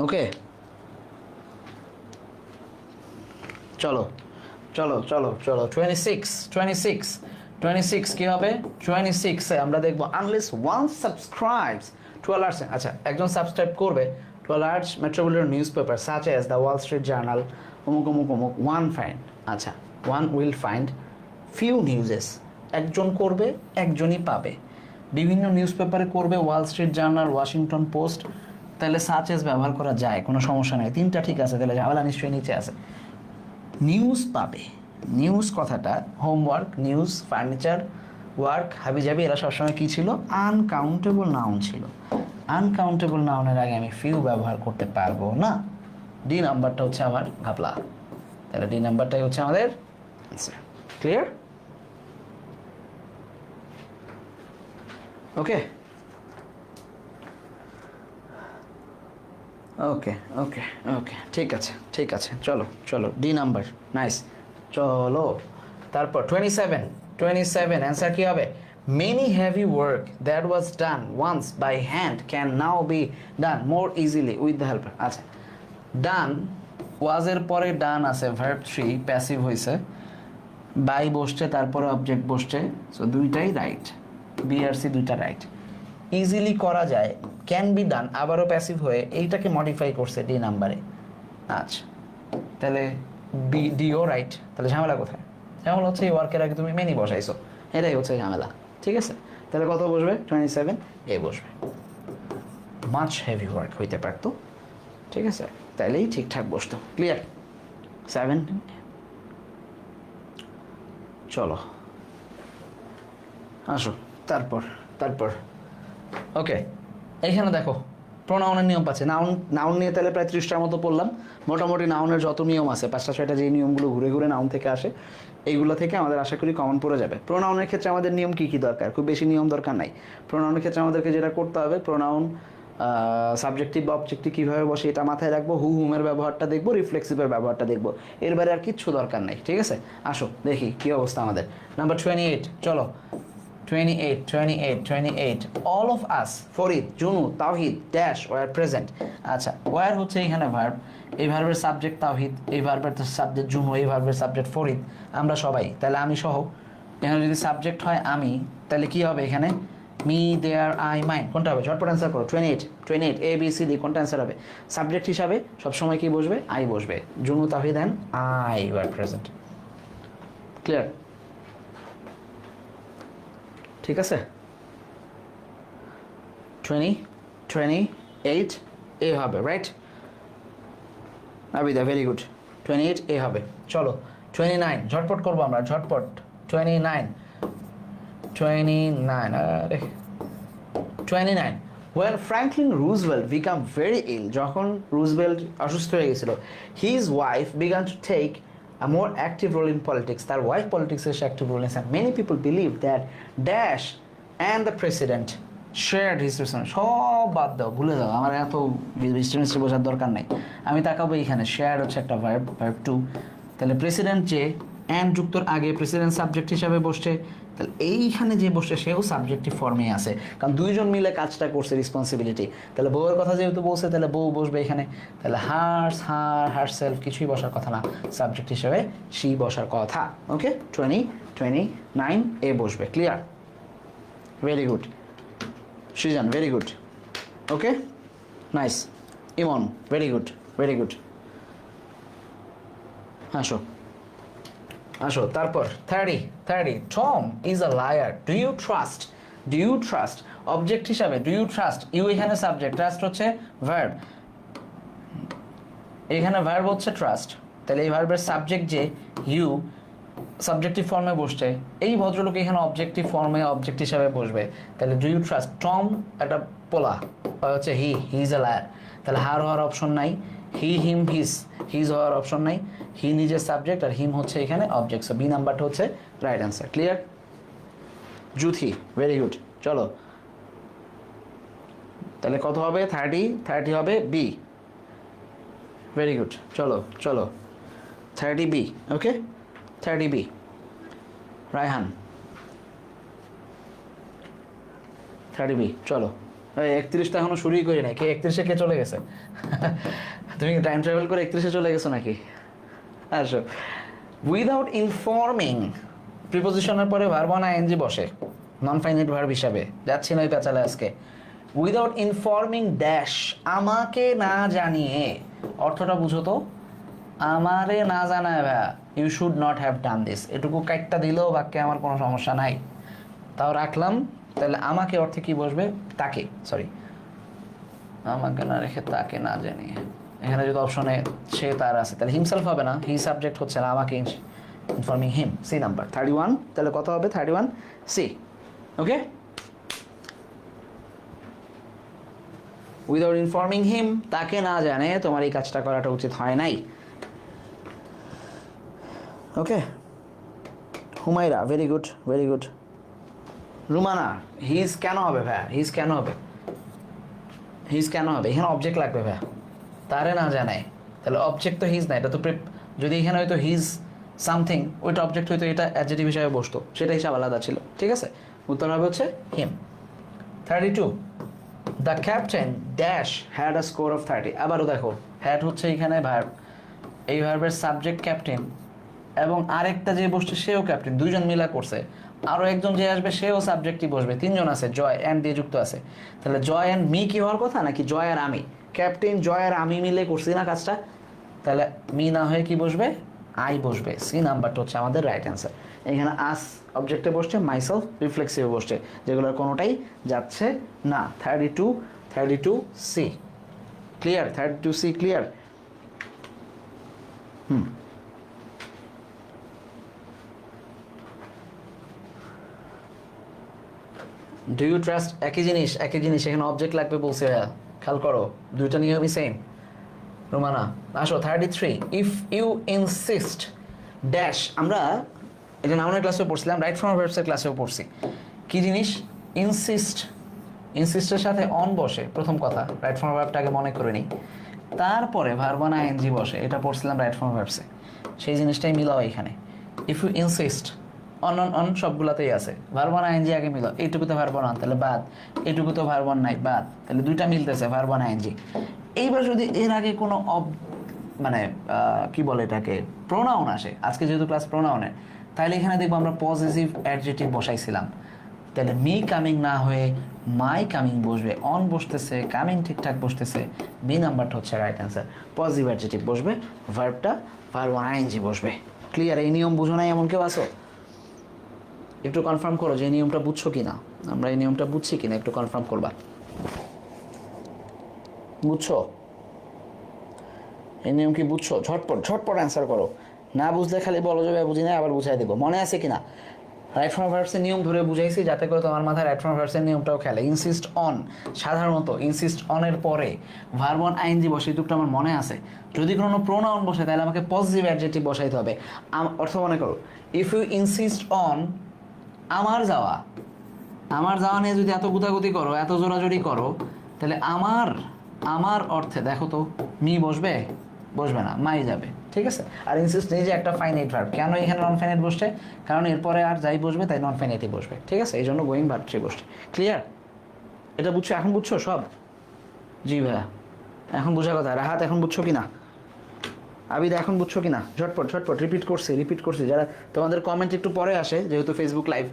ওকে, চলো চলো চলো চলো 26 কি হবে? 26 এ আমরা দেখবো unless one subscribes to a large, আচ্ছা একজন সাবস্ক্রাইব করবে to a large metropolitan news paper such as the Wall Street journal, অমুক অমুক অমুক, ওয়ান উইল ফাইন্ড ফিউ নিউজেস, একজন করবে একজনই পাবে, বিভিন্ন নিউজ পেপারে করবে, Wall Street journal, Washington post, তাহলে সাচ এস ব্যবহার করা যায়, কোনো সমস্যা নেই, তিনটা ঠিক আছে, তাহলে ঝামেলা নিশ্চয়ই নিচে আছে। নিউজ পাবে, নিউজ কথাটা, হোমওয়ার্ক, নিউজ, ফার্নিচার, ওয়ার্ক, হাবিজাবি, এরা সবসময় কী ছিল? আনকাউন্টেবল নাউন ছিল। আনকাউন্টেবল নাউনের আগে আমি ফিউ ব্যবহার করতে পারবো না, ডি নাম্বারটা হচ্ছে আমার ঘাপলা, তাহলে ডি নাম্বারটাই হচ্ছে আমাদের আনসার। ক্লিয়ার? ওকে ওকে ওকে ওকে, ঠিক আছে ঠিক আছে, চলো চলো, ডি নাম্বার, নাইস। চলো তারপর 27 অ্যান্সার কি হবে? Many heavy work that was done once by hand can now be done more easily with the help, আচ্ছা ডান, ওয়াজের পরে ডান আছে, ভার্ব 3 প্যাসিভ হয়েছে, বাই বসছে, তারপরে অবজেক্ট বসছে, সো দুইটাই রাইট, বি আর সি দুইটা রাইট। ইজিলি করা যায়, ক্যান বি ডান, আবারও প্যাসিভ হয়ে এইটাকে মডিফাই করছে ডি নাম্বারে, আচ্ছা তাহলে বি ডিও রাইট, তাহলে ঝামেলা কোথায়? ঝামেলা হচ্ছে এই ওয়ার্কের আগে তুমি মেনি বসাইছো, এটাই হচ্ছে ঝামেলা, ঠিক আছে? তাহলে কত বসবে? 27 এ বসবে, মাচ হেভি ওয়ার্ক হইতে পারতো, ঠিক আছে, তাহলেই ঠিকঠাক বসতো। ক্লিয়ার? 7, চলো আসো তারপর ওকে, এইখানে দেখো প্রোনাউনের নিয়ম পাচ্ছে, নাউন নিয়ে তাহলে প্রায় 30টার মতো পড়লাম, মোটামুটি নাউনের যত নিয়ম আছে 5টা 6টা, যে নিয়মগুলো ঘুরে ঘুরে নাউন থেকে আসে এইগুলো থেকে আমাদের আশা করি কমন পড়ে যাবে। প্রোনাউনের ক্ষেত্রে আমাদের নিয়ম কী কী দরকার, খুব বেশি নিয়ম দরকার নাই। প্রোনাউনের ক্ষেত্রে আমাদেরকে যেটা করতে হবে, প্রোনাউন সাবজেক্টিভ বা অবজেক্টিভ কীভাবে বসে এটা মাথায় রাখবো, হু হুমের ব্যবহারটা দেখবো, রিফ্লেক্সিভের ব্যবহারটা দেখবো, এর বাইরে আর কিচ্ছু দরকার নেই। ঠিক আছে, আসো দেখি কী অবস্থা আমাদের। নাম্বার 28, চলো 28 all of us, Farid, Junu, তাওহিদ, ড্যাশ ওয়ার প্রেজেন্ট। আচ্ছা, ওয়ার হচ্ছে এখানে ভার্ব, এই ভার্বের সাবজেক্ট তাওহিদ, এই ভার্বের সাবজেক্ট জুনু, এই ভার্বের সাবজেক্ট ফরিদ, আমরা সবাই, তাহলে আমি সহ। এখানে যদি সাবজেক্ট হয় আমি, তাহলে কি হবে এখানে, মি, দেয়ার, আই, মাইন, কোনটা হবে? ঝটপট অ্যান্সার করো। 28 এ বি সি ডি, কোনটা অ্যান্সার হবে? সাবজেক্ট হিসাবে সবসময় কি বসবে? আই বসবে। জুনু, তাওহিদ and I were present. Clear? ঠিক আছে, 28 এ হবে, রাইট? আবিদা, ভেরি গুড, 28 এ হবে। চলো 29, ঝটপট করবো আমরা, ঝটপট। 29, আরে 29, when Franklin Roosevelt became very ill, যখন রুজভেল্ট অসুস্থ হয়ে গেছিল, his wife began to take a more active role in politics, তার ওয়াইফ পলিটিক্সে এসে অ্যাক্টিভ রোল নিয়েছেন। many people believe that dash and the president shared his responsibility, সব বাদ দাও, ভুলে যাও, আমার এত মিস্ট্রি বোঝার দরকার নাই। আমি তাকাবো এখানে, শেয়ার হচ্ছে একটা ভার্ব টু, তাহলে প্রেসিডেন্ট যে অ্যান্ড যুক্তর আগে প্রেসিডেন্ট সাবজেক্ট হিসাবে বসছে, তাহলে এইখানে যে বসছে সেও সাবজেক্টিভ ফর্মে আছে, কারণ দুইজন মিলে কাজটা করছে, রেসপন্সিবিলিটি। তাহলে বউয়ের কথা যেহেতু বলছে, তাহলে বউ বসবে এখানে, তাহলে হার সেলফ কিছুই বসার কথা না, সাবজেক্ট হিসেবে শি বসার কথা। ওকে, 29 এ বসবে। Clear? Very good Srijan, very good. Okay, nice. Emon, very good. আসো তারপর 30, Tom is a liar, do you trust object হিসাবে, ডু ইউ ট্রাস্ট, ইউ এখানে সাবজেক্ট, ট্রাস্ট হচ্ছে ভার্ব, এখানে ভার্ব হচ্ছে ট্রাস্ট, তাহলে এই ভার্বের সাবজেক্ট যে ইউ সাবজেক্টিভ ফর্মে বসছে, এই ভদ্রলোক এখানে অবজেক্টিভ ফর্মে অবজেক্ট হিসাবে বসবে, তাহলে ডু ইউ ট্রাস্ট, টম একটা পোলা হচ্ছে হি ইজ আ লায়ার, তাহলে হার হওয়ার অপশন নাই, হিম হিজ হওয়ার অপশন নাই, হি নিজের সাবজেক্ট আর হিম হচ্ছে এখানে অবজেক্ট, সো বি নাম্বারটা হচ্ছে right answer. Clear? Juthi, very good. চলো তাহলে কত হবে? 30 হবে বি, ভেরি গুড। চলো 30 বি। ওকে, 30 বি। রায়হান, 30 বি। চলো 31টা এখনো শুরুই করি নাই, কে 31-এ কে চলে গেছে? তুমি টাইম ট্রাভেল করে 31-এ চলে গেছো নাকি? আসো, উইদাউট ইনফর্মিং, প্রিপোজিশনের পরে ভার্ব না আইএনজি বসে নন ফাইনাইট ভার্ব হিসাবে, যাচ্ছি না ওই পেঁচালে আজকে। উইদাউট ইনফর্মিং ড্যাশ, আমাকে না জানিয়ে, অর্থটা বুঝো তো, আমারে না জানায় ভাইয়া, you should not have done this, এটুকু কাইটটা দিলেও বাক্যে আমার কোনো সমস্যা নাই, তাও রাখলাম। তাহলে আমাকে অর্থে কি বসবে? তাকে, সরি, আমাকে না রেখে তাকে না জানিয়ে, এখানে যদি অপশনে সে তার আছে, তাহলে হিমসেলফ হবে না, হি সাবজেক্ট হচ্ছে না, আমাকে ইনফর্মিং হিম, সি নাম্বার 31। তাহলে কত হবে? 31 সি। ওকে, উইদাউট ইনফর্মিং হিম, তাকে না জানে তোমার এই কাজটা করাটা উচিত হয় নাই। Okay, Humayra, very good. Rumana, his কেন হবে ভাইয়া? হিজ কেন হবে? এখানে অবজেক্ট লাগবে ভাইয়া, তারে না জানায়, তাহলে অবজেক্ট তো হিজ না, এটা তো যদি এখানে হয়তো হিজ সামথিং, ওইটা অবজেক্ট হয়তো এটা অ্যাডজেক্টিভ হিসাবে বসতো, সেটা হিসাব আলাদা ছিল। ঠিক আছে, উত্তর হবে হচ্ছে হিম। 32, the captain dash had a score of 30। আবারও দেখো, হ্যাড হচ্ছে এখানে ভার্ব, এই ভার্বের সাবজেক্ট ক্যাপ্টেন, এবং আরেকটা যে বসছে সেও ক্যাপ্টেন, দুইজন মিলা করছে, আরও একজন যে আসবে সেও সাবজেক্টই বসবে, তিনজন আছে, জয় অ্যান্ড দিয়ে যুক্ত আছে, তাহলে জয় অ্যান্ড মি কি হওয়ার কথা, নাকি জয় আর আমি? ক্যাপ্টেন জয় আর আমি মিলে করছি না কাজটা, তাহলে মি না হয়ে কি বসবে? আই বসবে। সি নাম্বারটা হচ্ছে আমাদের রাইট অ্যান্সার। এখানে আস অবজেক্টে বসছে, মাইসেলফ রিফ্লেক্সিভে বসছে, যেগুলোর কোনোটাই যাচ্ছে না। 32 C clear? 32 C clear? Do you trust, একই জিনিস, এখানে অবজেক্ট লাগবে বলছে, খেয়াল করো, দুইটা নিয়মই সেম। রোমানা, আসো 33, ইফ ইউ ইনসিস্ট ড্যাশ, আমরা এটা নাউনের ক্লাসেও পড়ছিলাম, রাইট ফর্ম অফ ভার্বসের ক্লাসেও পড়ছি। কি জিনিস? ইনসিস্ট, ইনসিস্টের সাথে অন বসে প্রথম কথা, রাইট ফর্ম অফ ভার্বটাকে মনে করে নিই, তারপরে ভার্ব অন আইএনজি বসে, এটা পড়ছিলাম রাইট ফর্ম অফ ভার্বসে। সেই জিনিসটাই মিলাও এখানে। If you insist, on on on সবগুলাতেই আছে, ভার্ব অন আইএনজি আগে মিলাও, এইটুকুতে ভার্ব অন তাহলে বাদ, এইটুকুতে ভার্ব অন নাই বাদ, তাহলে দুইটা মিলতেছে ভার্ব অন আইএনজি। এইবার যদি এর আগে কোনো মানে কি বলে এটাকে, প্রোনাউন আসে, আজকে যেহেতু ক্লাস প্রোনাউনের, তাহলে এখানে দেখবো আমরা পজিটিভ অ্যাডজেক্টিভ বসাইছিলাম, তাহলে মি কামিং না হয়ে মাই কামিং বসবে, অন বসতেছে, কামিং ঠিকঠাক বসতেছে, বি নাম্বারটা হচ্ছে রাইট অ্যান্সার। পজিটিভ অ্যাডজেক্টিভ বসবে, ভার্বটা ভার্ব অন আইএনজি বসবে। ক্লিয়ার? এই নিয়ম বুঝো নাই এমন কেউ আসো? একটু কনফার্ম করো যে এই নিয়মটা বুঝছো কিনা, আমরা এই নিয়মটা বুঝছি কিনা, একটু কনফার্ম করবা। বুঝছো? এই নিয়ম কি বুঝছো? ঝটপট ঝটপট অ্যান্সার করো, না বুঝলে খালি বলো যে বুঝি না, আবার বুঝাই দেবো। মনে আছে কিনা? রাইট ফর্ম ভার্বসের নিয়ম ধরে বুঝাইছি যাতে করে তোমার মাথায় রাইট ফর্ম ভার্বসের নিয়মটাও খেলে। ইনসিস্ট অন, সাধারণত ইনসিস্ট অনের পরে ভার্ব অন আইএনজি বসে, এইটুকটা আমার মনে আছে। যদি কোনো প্রোনাউন বসে তাহলে আমাকে পজিটিভ অ্যাডজেক্টিভ বসাইতে হবে। অর্থ মনে করো, ইফ ইউ ইনসিস্ট অন আমার যাওয়া, আমার যাওয়া নিয়ে যদি এত গুতাগুতি করো, এত জোরাজোরি করো, তাহলে আমার, আমার অর্থে দেখো তো মি বসবে? বসবে না, মাই যাবে। ঠিক আছে? আর ইনসিস্ট নিজে একটা ফাইনাইট ভার্ব, কেন এখানে নন ফাইনাইট বসছে? কারণ এরপরে আর যাই বসবে তাই নন ফাইনাইটই বসবে। ঠিক আছে? এই জন্য গোয়িং ভার্ব থ্রি বসছে। ক্লিয়ার? এটা বুঝছো? এখন বুঝছো সব? জি ভাইয়া, এখন বোঝা কথা। রাহাত এখন বুঝছো কিনা? আবিদ এখন বুঝছো কিনা? ঝটপট ঝটপট রিপিট করছি। যারা তোমাদের কমেন্ট একটু পরে আসে, যেহেতু ফেসবুক লাইভ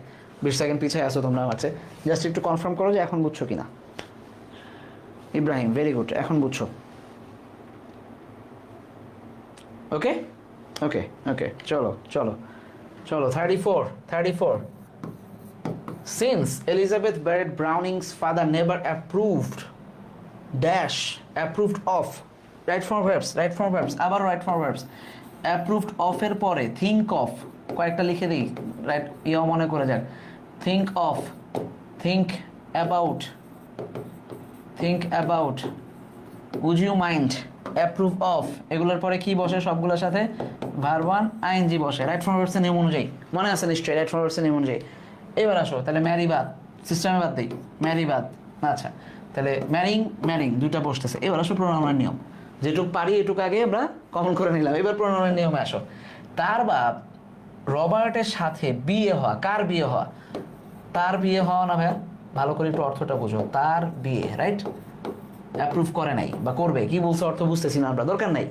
20 সেকেন্ড পিছিয়ে আসো তোমরা আমার চেয়ে, জাস্ট একটু কনফার্ম করো যে এখন বুঝছো কিনা। ইব্রাহিম, ভেরি গুড, এখন বুঝছো। ওকে ওকে ওকে, চলো চলো চলো। 34 since Elizabeth Barrett Browning's father never approved dash approved of, right form verbs আবার right form verbs, approved of এর পরে think of কয়েকটা লিখে দিই, রাইট ইও মনে করে যাক। think of, think about, would you mind, approve of, এগুলোর পরে কি বসে? সবগুলোর সাথে ভার্ব অন আইএনজি বসে, রাইট ফর্ম ভার্বসের নিয়ম অনুযায়ী। মনে আছে নিশ্চয়ই রাইট ফর্ম ভার্বসের নিয়ম অনুযায়ী। এবার আসো, তাহলে ম্যারি বাদ, সিস্টেমে বাদ দিই, ম্যারি বাদ। আচ্ছা, তাহলে ম্যারিং দুইটা বসতেছে। এবার আসো প্রোনাউনের নিয়ম, যেটুক পারি এটুক আগে আমরা কমন করে নিলাম। এবার প্রোনাউনের নিয়মে আসো। তার বাপ রবার্টের সাথে বিয়ে হওয়া, কার বিয়ে হওয়া? তার বিয়ে হওয়া না ভাইয়া, ভালো করে একটু অর্থটা বুঝো। তার বিয়ে, রাইট? অ্যাপ্রুভ করে নাই বা করবে, কি বলছে অর্থ বুঝতেছি না আমরা, দরকার নাই।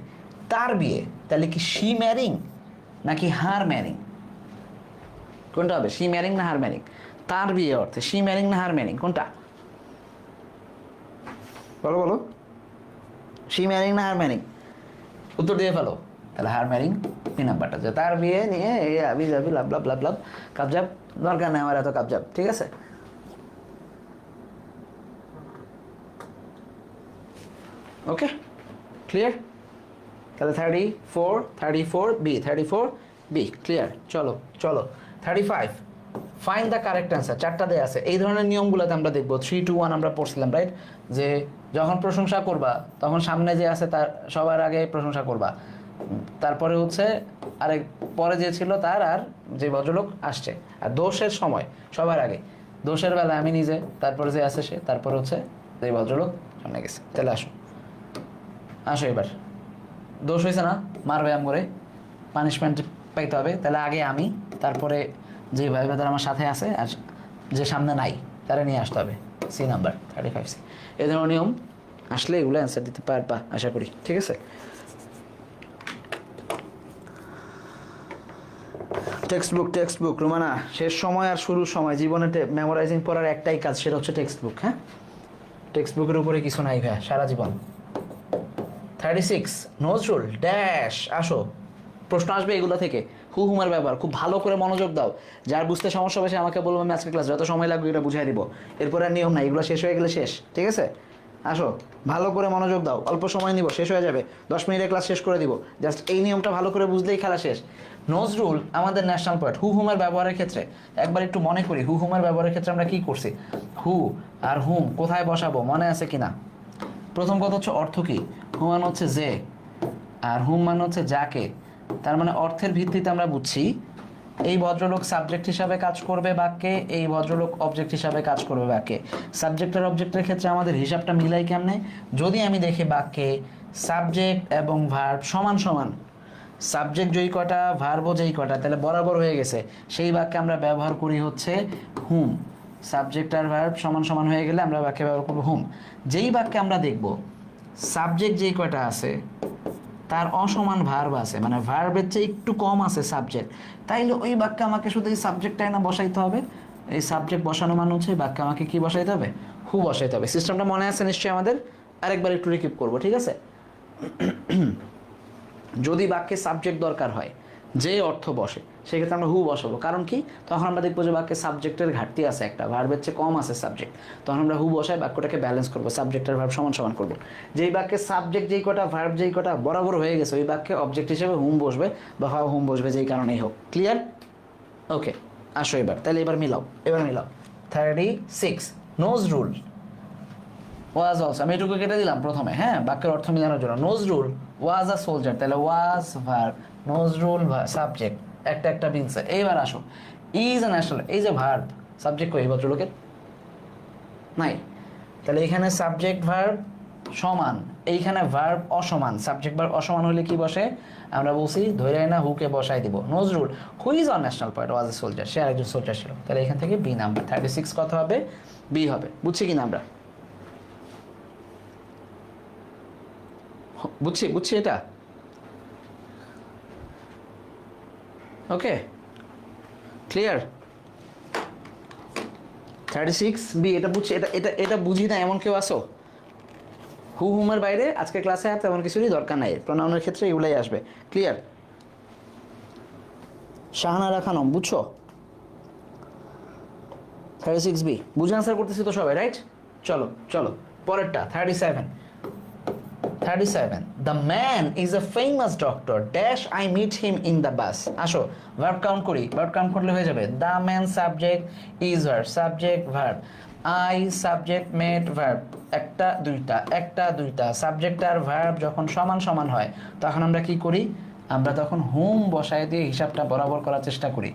তার বিয়ে, তাহলে কি শি ম্যারিং নাকি হার ম্যারিং? কোনটা হবে? শি ম্যারিং না হার ম্যারিং? তার বিয়ে অর্থে শি ম্যারিং না হার ম্যারিং, কোনটা? বলো শি ম্যারিং না হার ম্যারিং? উত্তর দিয়ে ফেলো। তাহলে হার ম্যারিং এই নাম্বারটা, যে তার বিয়ে নিয়ে এই আবি যাবি লাভ লাভ লাভ লাভ কাবজাব, দরকার নেই আমার এত কাবজাব। ঠিক আছে? ওকে, ক্লিয়ার? তাহলে 34 বি ক্লিয়ার। চলো 35 ফাইন্ড দ্য কারেক্ট অ্যান্সার। চারটা দেয়া আছে। এই ধরনের নিয়মগুলোতে আমরা দেখবো 3, 2, 1 আমরা পড়ছিলাম, রাইট? যে যখন প্রশংসা করবা তখন সামনে যে আছে তার সবার আগে প্রশংসা করবা, তারপরে হচ্ছে আরেক পরে যে ছিল তার, আর যে ভদ্রলোক আসছে। আর দোষের সময় সবার আগে, দোষের বেলা আমি নিজে, তারপরে যে আছে সে, তারপরে হচ্ছে যে ভদ্রলোক সামনে গেছে। তাহলে আসো এবার। দোষ হয়েছে না, মারবে আম করে, পানিশমেন্ট পাইতে হবে। তাহলে আগে আমি, তারপরে যে ভাই ভাইদের আমার সাথে আছে, আর যে সামনে নাই তারা নিয়ে আসতে হবে। সি নাম্বার 35 এই ধরনের নিয়ম আসলে এগুলো অ্যান্সার দিতে পারবা আশা করি। ঠিক আছে? টেক্সট বুক রোমানা, শেষ সময় আর শুরুর সময় জীবনে মেমোরাইজিং পড়ার একটাই কাজ, সেটা হচ্ছে টেক্সট বুক। হ্যাঁ, টেক্সট বুকের উপরে কিছু নাই ভাই সারা জীবন। 36 নজরুল ড্যাশ। আসো, প্রশ্ন আসবে এগুলো থেকে। হুমের ব্যাপার খুব ভালো করে মনোযোগ দাও। যার বুঝতে সমস্যা হবে সে আমাকে বলবো, আমি আজকে ক্লাস যত সময় লাগবে এটা বুঝাই দিব। এরপরে আর নিয়ম নাই, এগুলো শেষ হয়ে গেলে শেষ। ঠিক আছে? আসো, ভালো করে মনোযোগ দাও, অল্প সময় নিব, শেষ হয়ে যাবে, 10 মিনিটে ক্লাস শেষ করে দিব। জাস্ট এই নিয়মটা ভালো করে বুঝলেই খেলা শেষ। নজরুল আমাদের ন্যাশনাল পোয়েট। হুমের ব্যবহারের ক্ষেত্রে একবার একটু মনে করি, হুমের ব্যবহারের ক্ষেত্রে আমরা কি করছি? হু আর হুম কোথায় বসাবো মনে আছে কিনা? প্রথম কথা হচ্ছে অর্থ কি? হু মানে হচ্ছে যে, আর হুম মানে হচ্ছে যাকে। তার মানে অর্থের ভিত্তিতে আমরা বুঝছি এই ভদ্রলোক সাবজেক্ট হিসাবে কাজ করবে বাক্যে, এই ভদ্রলোক অবজেক্ট হিসাবে কাজ করবে বাক্যে। সাবজেক্ট আর অবজেক্টের ক্ষেত্রে আমাদের হিসাবটা মিলাই কেমনে? যদি আমি দেখি বাক্যে সাবজেক্ট এবং ভার্ব সমান সমান, সাবজেক্ট যেই কটা ভার্বও যেই কটা, তাহলে বরাবর হয়ে গেছে, সেই বাক্যে আমরা ব্যবহার করি হচ্ছে হুম। সাবজেক্ট আর ভার্ব সমান সমান হয়ে গেলে আমরা বাক্যে ব্যবহার করবো হুম। যেই বাক্যে আমরা দেখব সাবজেক্ট যেই কটা আছে তার অসমান ভার্ব আছে, মানে ভার্বের চেয়ে একটু কম আছে সাবজেক্ট, তাইলে ওই বাক্যে আমাকে শুধু এই সাবজেক্টটাই না বসাইতে হবে। এই সাবজেক্ট বসানো মানে হচ্ছে বাক্যে আমাকে কি বসাইতে হবে? হু বসাইতে হবে। সিস্টেমটা মনে আছে নিশ্চয়ই আমাদের? আরেকবার একটু রিকিপ করবো, ঠিক আছে? যদি বাক্যে সাবজেক্ট দরকার হয়, যে অর্থ বসে, সেক্ষেত্রে আমরা হু বসাবো। কারণ কি? তখন আমরা দেখবো যে বাক্যে সাবজেক্টের ঘাটতি আছে, একটা ভার্বের চেয়ে কম আছে সাবজেক্ট, তখন আমরা হু বসাই বাক্যটাকে ব্যালেন্স করবো, সাবজেক্ট আর ভার্ব সমান সমান করবো। যেই বাক্যে সাবজেক্ট যেই কটা ভার্ব যেই কটা বরাবর হয়ে গেছে, ওই বাক্যে অবজেক্ট হিসেবে হুম বসবে বা হুম বসবে, যেই কারণেই হোক। ক্লিয়ার? ওকে, আসো এবার, তাহলে এবার মিলাও, এবার মিলাও। 36 নোজ রুল ওয়াজ অলসো, আমি এটুকু কেটে দিলাম প্রথমে, হ্যাঁ, বাক্যের অর্থ মিলানোর জন্য। নজরুল ওয়াজ আ সোলজার, তাহলে ওয়াজ ভার্ব, নজরুল সাবজেক্ট, একটা একটা মিলছে। এইবার আসো, ইজ এ ন্যাশনাল, এই যে ভার্ব, সাবজেক্ট কই ভদ্রলোকের? নাই, তাহলে এখানে সাবজেক্ট ভার্ব সমান, এইখানে ভার্ব অসমান। সাবজেক্ট ভার্ব অসমান হলে কি বসে? আমরা বলছি ধরে না হুকে বসাই দিব। Nazrul who is on national point was a soldier, সে আরেকজন সোলজার ছিল। তাহলে এখান থেকে বি নাম্বার 36 কত হবে? বি হবে। বুঝছি কিনা আমরা? বুঝছি এটা? ওকে, ক্লিয়ার? 36 বি, এটা বুঝছি, এটা এটা এটা বুঝি না এমন কেউ আসো? হু হুমের বাইরে আজকে ক্লাসে আর তেমন কিছুরই দরকার নাই, প্রোনাউনের ক্ষেত্রে এগুলাই আসবে। ক্লিয়ার? শাহানারা খানম, বুঝছো? 36 বি বুঝে আনসার করতেছি তো সবাই, রাইট? চলো চলো পরেরটা 37। 37 The man is a famous doctor dash I meet him in the bus। আসো ভার্ব কাউন্ট করি, ভার্ব কাউন্ট করলে হয়ে যাবে the man subject, is verb subject verb, I subject met verb, একটা দুইটা সাবজেক্ট আর ভার্ব যখন সমান সমান হয় তখন আমরা কি করি? আমরা তখন হুম বসায় দিয়ে হিসাবটা বরাবর করার চেষ্টা করি।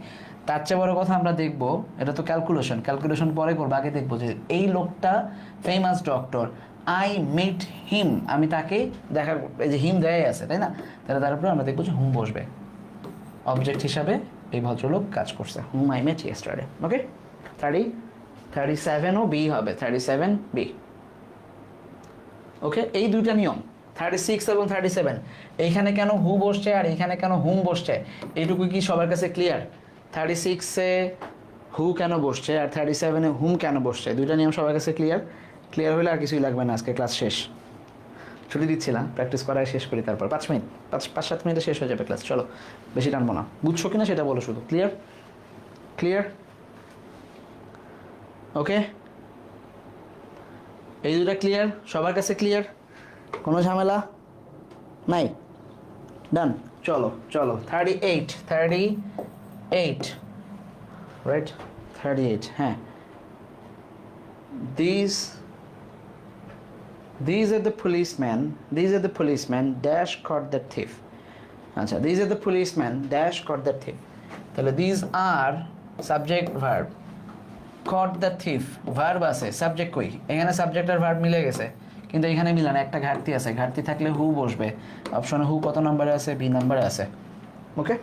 তার চেয়ে বড় কথা আমরা দেখব, এটা তো ক্যালকুলেশন পরে করবো, আগে দেখবো যে এই লোকটা famous doctor, I meet him, আমি তাকে দেখা, এই যে হিম দেয়াই আছে তাই না, তাহলে তার উপরে আমরা দেখবো যে হুম বসবে, অবজেক্ট হিসাবে এই ভদ্রলোক কাজ করছে, whom I met yesterday. Okay, 37ও বি হবে, 37 বি। ওকে, এই দুইটা নিয়ম 36 এবং 37, এইখানে কেন হু বসছে আর এইখানে কেন হুম বসছে, এইটুকু কি সবার কাছে ক্লিয়ার? 36-এ হু কেন বসছে আর 37-এ হুম কেন বসছে, দুইটা নিয়ম সবার কাছে ক্লিয়ার? ক্লিয়ার হলে আর কিছুই লাগবে না, আজকে ক্লাস শেষ। ছুটি দিচ্ছিলাম, প্র্যাকটিস করায় শেষ করি, তারপর 5 মিনিট, 5-7 মিনিটে শেষ হয়ে যাবে ক্লাস। চলো বেশি টানবো না, বুঝছো কিনা সেটা বলো শুধু। ক্লিয়ার? ওকে, এই দুটা ক্লিয়ার সবার কাছে? ক্লিয়ার, কোনো ঝামেলা নাই? ডান। চলো 38 রাইট, 38, হ্যাঁ। These are the policemen dash caught the thief। আচ্ছা, these are the policemen dash caught the thief, তাহলে these are subject verb, caught the thief verb আছে, সাবজেক্ট কই? এখানে সাবজেক্ট আর ভার্ব মিলে গেছে, কিন্তু এখানে মিলান, একটা ঘাটতি আছে, ঘাটতি থাকলে হু বসবে। অপশনে হু কত নম্বরে আছে? বি নম্বরে আছে। ওকে,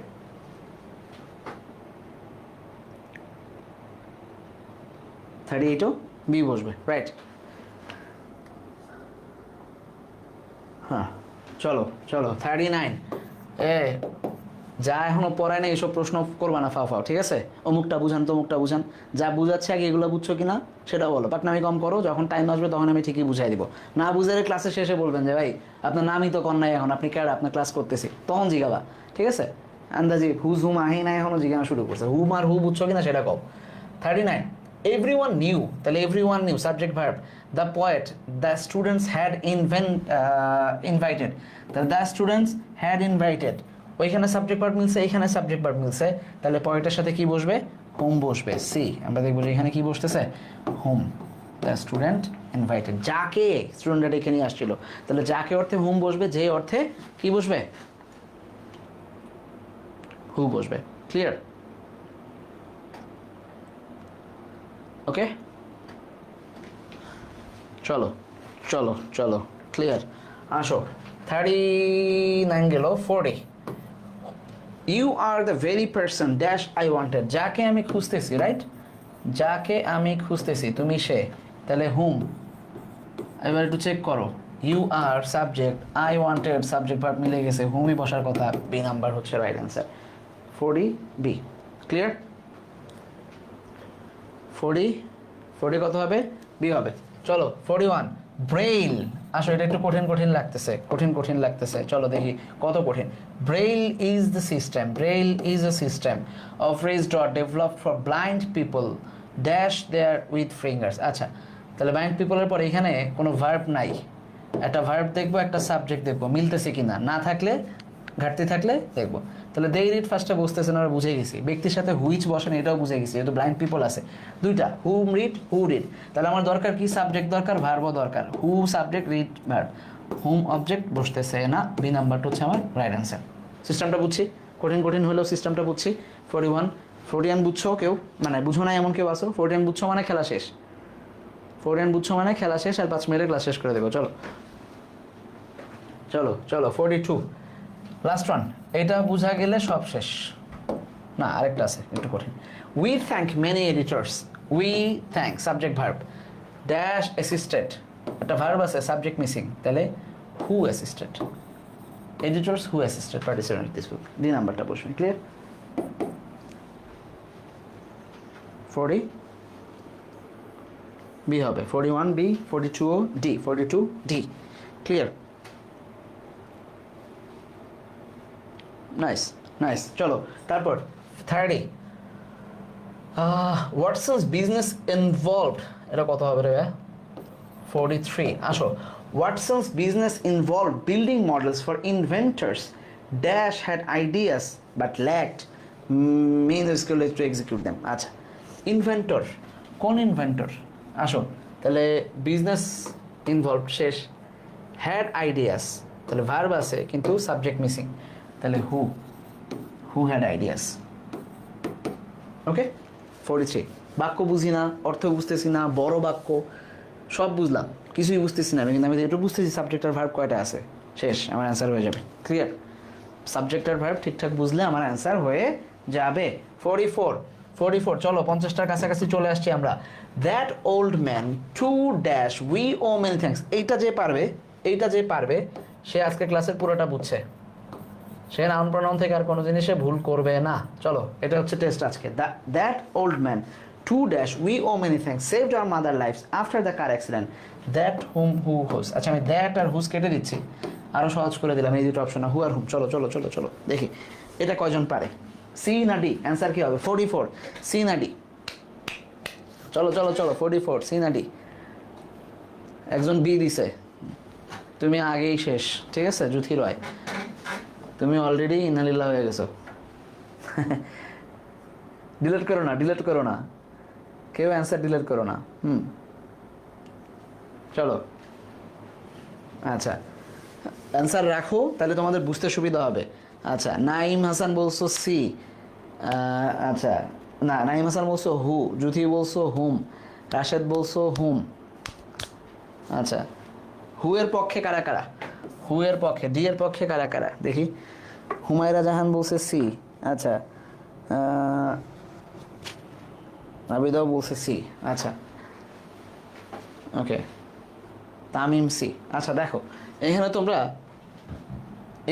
থার্টি এইটও বি বসবে, রাইট? হ্যাঁ, চলো 39। যা এখনো পড়ায় না এইসব প্রশ্ন করবা না ফাও, ঠিক আছে? অমুকটা বুঝান তমুকটা বুঝান, যা বুঝাচ্ছে আগে এগুলো বুঝছো কিনা সেটা বলো, পাকনামি কম করো, যখন টাইম আসবে তখন আমি ঠিকই বুঝাই দিব। না বুঝারে ক্লাসের শেষে বলবেন যে ভাই আপনার নামই তো কর নাই এখন, আপনি কেডা, আপনার ক্লাস করতেছি, তখন জিগাবা, ঠিক আছে? আন্দাজি হুম আহি না এখনো জিজ্ঞাসা শুরু করছে, হুম আর হু বুঝছো কিনা সেটা কও। 39 everyone knew, তাহলে everyone knew subject verb, the poet the students had invited, তাহলে the students had invited, ওইখানে সাবজেক্ট ভার্ব মিলছে, এইখানে সাবজেক্ট ভার্ব মিলছে, তাহলে পয়েন্টের সাথে কি বসবে? হোম বসবে। সি, আমরা দেখবো যে এখানে কি বসতেছে? হোম। দ্য স্টুডেন্ট ইনভাইটেড, যাকে স্টুডেন্টরা ডেকে নিয়ে আসছিল, তাহলে যাকে অর্থে হোম বসবে, যে অর্থে কি বসবে? হু বসবে। ক্লিয়ার? ওকে, চলো চলো চলো, ক্লিয়ার। আসো 39 গেল, 40। You are the very person dash I wanted, যাকে আমি খুঁজতেছি, রাইট? যাকে আমি খুঁজতেছি, তুমি সে, তাহলে হুম। এবার একটু চেক করো, you are subject, I wanted subject verb মিলে গেছে, হুমই বসার কথা, বি নাম্বার হচ্ছে রাইট অ্যান্সার, 40 বি। ক্লিয়ার? 40 কত হবে? বি হবে। চলো 41, ব্রেইল। আসো, এটা একটু কঠিন লাগতেছে, চলো দেখি কত কঠিন। Braille is the system, Braille is a system of raise dot developed for blind people dash there with fingers. আচ্ছা, তাহলে ব্লাইন্ড পিপলের পরে এখানে কোনো ভার্ব নাই, একটা ভার্ব দেখবো, একটা সাবজেক্ট দেখবো, মিলতেছে কিনা, না থাকলে, ঘাটতি থাকলে দেখবো। তাহলে দে রিড ফার্স্টটা বুঝতেছেন, আমরা বুঝে গেছি। ব্যক্তির সাথে হুইচ বসেন এটাও বুঝে গেছি, যেহেতু ব্লাইন্ড পিপল আছে দুইটা, হুম রিড, হু রিড। তাহলে আমার দরকার কি? সাবজেক্ট দরকার, ভার্বও দরকার। হু সাবজেক্ট, রিড ভার্ব, হুম অবজেক্ট, বসতেছে না, বি নাম্বারটা হচ্ছে আমার রাইট অ্যান্সার। সিস্টেমটা বুঝছি, কঠিন হলেও সিস্টেমটা বুঝছি। 41 বুঝছো কেউ? মানে বুঝো না এমন কেউ আসো? 41 বুঝছো মানে খেলা শেষ, 41 বুঝছো মানে খেলা শেষ, আর 5 মিনিটে ক্লাস শেষ করে দেবো। চলো চলো চলো, 42 লাস্ট ওয়ান। এটা বোঝা গেলে সব শেষ। না, আরেকটা আছে একটু কঠিন। We thank many editors, we thank subject verb dash assisted, একটা ভার্ব আছে, সাবজেক্ট মিসিং, তাহলে who assisted, editors who assisted participant this book, D নাম্বারটা বসবে। ক্লিয়ার? 40 বি হবে, 41 B, 42 D, 42 D. Clear? Nice. চলো তারপর 30, হোয়াটসঅ্যাপস বিজনেস ইনভলভড, এটা কত হবে রে? 43। আসো, WhatsApp's business involved building models for inventors dash had ideas but lacked men skill to execute them. আচ্ছা, ইনভেন্টর, কোন ইনভেন্টর? আসো, তাহলে বিজনেস ইনভলভড শেষ, হ্যাড আইডিয়াস, তাহলে ভার্ব আছে কিন্তু সাবজেক্ট মিসিং, তাহলে হু হ্যাড আইডিয়াস। ওকে, 43। বাক্য বুঝি না, অর্থ বুঝতেছি না, বড় বাক্য সব বুঝলাম, কিছুই বুঝতেছি না আমি, কিন্তু আমি একটু বুঝতেছি সাবজেক্ট আর ভার্ব কয়টা আছে, শেষ, আমার অ্যান্সার হয়ে যাবে। ক্লিয়ার? সাবজেক্ট আর ভার্ব ঠিকঠাক বুঝলে আমার অ্যান্সার হয়ে যাবে। 44, চলো 50টার কাছাকাছি চলে আসছি আমরা। That old man to dash we owe many thanks, এইটা যে পারবে সে আজকে ক্লাসের পুরোটা বুঝছে, সে নাউন প্রনাউন থেকে আর কোনো জিনিসে ভুল করবে না। চলো, এটা হচ্ছে টেস্ট আজকে। That old man to dash we owe many thanks saved our mother lifes after the car accident that whom who whose. আচ্ছা, আমি দ্যাট আর হুস কেটে দিচ্ছি, আরও সহজ করে দিলাম এই দুটো অপশন, হু আর হুম। চলো দেখি এটা কয়জন পারে। সি না ডি? অ্যান্সার কি হবে? 44, সি না ডি? চলো 44, সি না ডি? একজন বি দিছে, তুমি আগেই শেষ, ঠিক আছে জুথি রয়, তুমি অলরেডি ইনালিল্লাহ হয়ে গেছো। ডিলিট করো না, কেউ অ্যান্সার ডিলিট করো না। চলো, আচ্ছা অ্যান্সার রাখো, তাহলে তোমাদের বুঝতে সুবিধা হবে। আচ্ছা, নাইম হাসান বলছো সি, আচ্ছা না, নাইম হাসান বলছো হু, জুথি বলছো হুম, রাশেদ বলছো হুম। আচ্ছা, হু এর পক্ষে কারা কারা? হু এর পক্ষে, ডি এর পক্ষে কারা কারা দেখি? হুমায়রা জাহান বলছে সি, আচ্ছা আবিদাও বলছে সি, আচ্ছা ওকে, তামিম সি। আচ্ছা দেখো, এখানে তোমরা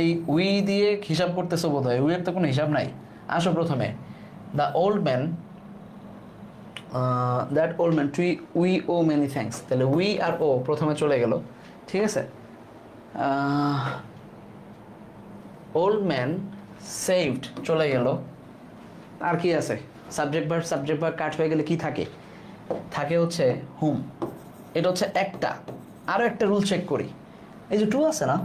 এই উই দিয়ে হিসাব করতেছো বোধ হয়, উইয়ের তো কোনো হিসাব নাই। আসো প্রথমে, the old man, that old man to we owe many thanks, তাহলে উই আর ও প্রথমে চলে গেল, ঠিক আছে। ওল্ড ম্যান সেভড চলে গেল, আর কি আছে? সাবজেক্ট ভার্ব কাট হয়ে গেলে কি থাকে হচ্ছে হুম। এটা হচ্ছে একটা, আরও একটা রুল চেক করি, এই যে টু আছে না,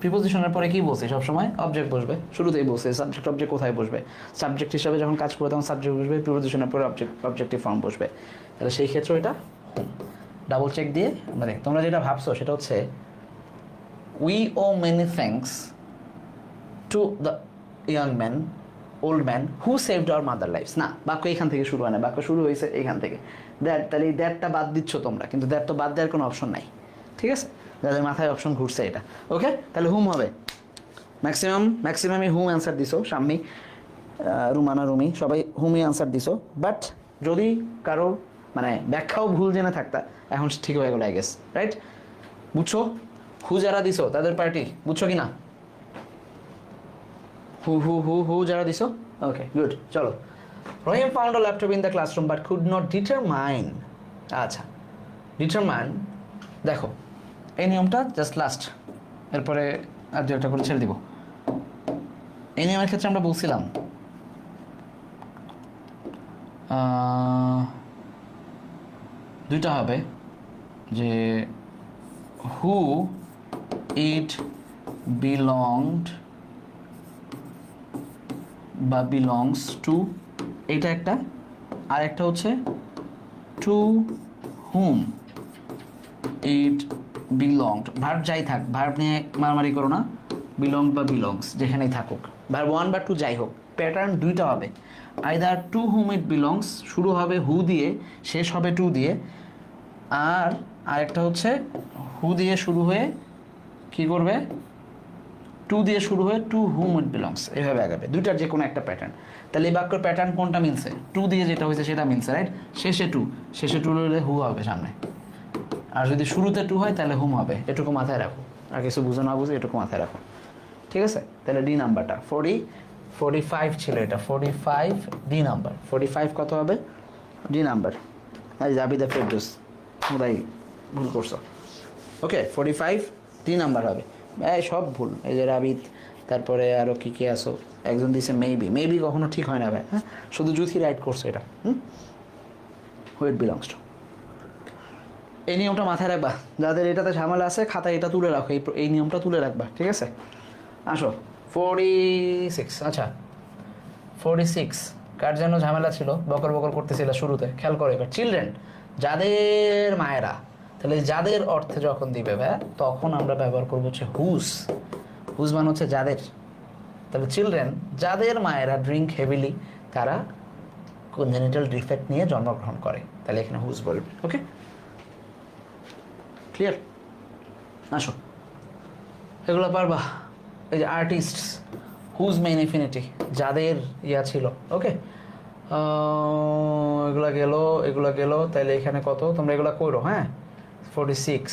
প্রিপোজিশনের পরে কি বলছে? সবসময় অবজেক্ট বসবে, শুরুতেই বলছে সাবজেক্ট অবজেক্ট কোথায় বসবে, সাবজেক্ট হিসাবে যখন কাজ করবে তখন সাবজেক্ট বসবে, প্রিপোজিশনের পরে অবজেক্টিভ ফর্ম বসবে, তাহলে সেই ক্ষেত্রে এটা ডাবল চেক দিয়ে মানে তোমরা যেটা ভাবছো সেটা হচ্ছে we owe many thanks to the young man old man who saved our mother lives, না, বাক্য এখান থেকে শুরু হয় না, বাক্য শুরু হয়েছে এখান থেকে। দ্যাট, তাহলে এই দ্যাটটা বাদ দিচ্ছ তোমরা, কিন্তু দ্যাট তো বাদ দেওয়ার কোনো অপশন নাই, ঠিক আছে, যাদের মাথায় অপশন ঘুরছে এটা। ওকে, তাহলে হুম হবে ম্যাক্সিমামই হুম অ্যান্সার দিছো, শাম্মী, রুমানা, রুমি সবাই হুমই অ্যান্সার দিছো। বাট যদি কারো মানে ব্যাখ্যাও ভুল জেনে থাকতা, এখন ঠিক হয়ে গেল আই গেস, রাইট? বুঝছো হু যারা দিছো তাদের পার্টি, বুঝছো কি না? হু হু হু হু যারা দিছো, ওকে গুড। চলো, Rahim found a laptop in the classroom but could not determine. আচ্ছা, ডিটারমাইন, দেখো এই নিয়মটা জাস্ট লাস্ট, এরপরে আর দু একটা করে ছেড়ে দিব। এই নিয়মের ক্ষেত্রে আমরা বলছিলাম দুইটা হবে, যে হু ইট বিলংড বা বিলংস টু, এটা একটা, আর একটা হচ্ছে টু হুম ইট বিলংড। ভার্ব যাই থাক, ভার্ব নিয়ে মারামারি করো না, বিলং বা বিলংস যেখানেই থাকুক, ভার্ব 1 বা 2 যাই হোক, প্যাটার্ন দুইটা হবে। আইদার টু হুম ইট বিলংস, শুরু হবে হু দিয়ে, শেষ হবে টু দিয়ে, আর আরেকটা হচ্ছে হু দিয়ে শুরু হয়ে কি করবে, টু দিয়ে শুরু হয়ে টু হুম ইট বিলংস, এভাবে আগাবে। দুইটার যে কোনো একটা প্যাটার্ন। তাহলে এই বাক্যের প্যাটার্ন কোনটা মিলছে? টু দিয়ে যেটা হয়েছে সেটা মিলছে, রাইট? শেষে টু হলে হু হবে সামনে, আর যদি শুরুতে টু হয় তাহলে হুম হবে। এটুকু মাথায় রাখো, আর কিছু বুঝো না বুঝো এটুকু মাথায় রাখো, ঠিক আছে? তাহলে ডি নাম্বারটা 45 ছিল, এটা 45 ডি নাম্বার। 45 কত হবে? D number. এই জাবিদা ফেরদৌস, তোমরাই ভুল করছো। ওকে, 45 ডি নাম্বার হবে। এই সব ভুল, এই যে রাবিদ, তারপরে আরও কী কী আসো, একজন দিছে মেবি কখনো ঠিক হয় না ভাই, হ্যাঁ, শুধু জুথি রাইট করছে এটা। হুইট বিলংস টু, এই নিয়মটা মাথায় রাখবা। যাদের এটাতে ঝামেলা আছে খাতায় এটা তুলে রাখো, এই নিয়মটা তুলে রাখবা, ঠিক আছে? আসো 46। আচ্ছা 46 কার যেন ঝামেলা ছিল, বকর বকর করতেছিল শুরুতে, খেয়াল করো এবার। চিলড্রেন, যাদের মায়েরা, তাহলে যাদের অর্থে যখন দিবে ভাই, তখন আমরা ব্যবহার করবো হচ্ছে হুজ মানে হচ্ছে যাদের। তাহলে চিলড্রেন, যাদের মায়েরা ড্রিঙ্ক হেভিলি, তারা কনজেনিটাল ডিফেক্ট নিয়ে জন্মগ্রহণ করে, তাহলে এখানে হুজ বলবে। ওকে, ক্লিয়ার? আসো, এগুলো পারবা। এই যে আর্টিস্টস, হুজ মেইন ইনফিনিটি, যাদের ইয়া ছিল। ওকে, এগুলো গেল, তাহলে এখানে কত তোমরা এগুলো করো, হ্যাঁ? 46,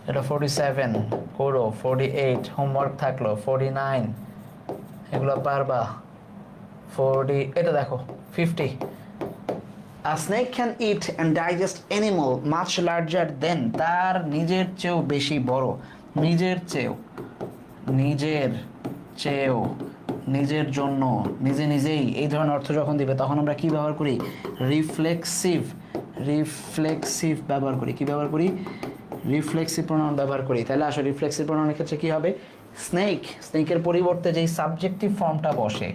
এটা 47 করো, 48 হোমওয়ার্ক থাকলো, 49 এগুলো পারবা, 40, এটা দেখো 50, A snake can eat and digest animal much larger than, তার নিজের চেয়েও বেশি বড়, নিজের নিজের জন্য, নিজেই, এই ধরনের অর্থ যখন দিবে তখন আমরা কি ব্যবহার করি? রিফ্লেক্সিভ ব্যবহার করি। কি ব্যবহার করি? রিফ্লেক্সিভ প্রোনাউন ব্যবহার করি। তাহলে আসলে রিফ্লেক্সিভ প্রোনাউনের ক্ষেত্রে কি হবে? স্নেকের পরিবর্তে যেই সাবজেক্টিভ ফর্মটা বসে,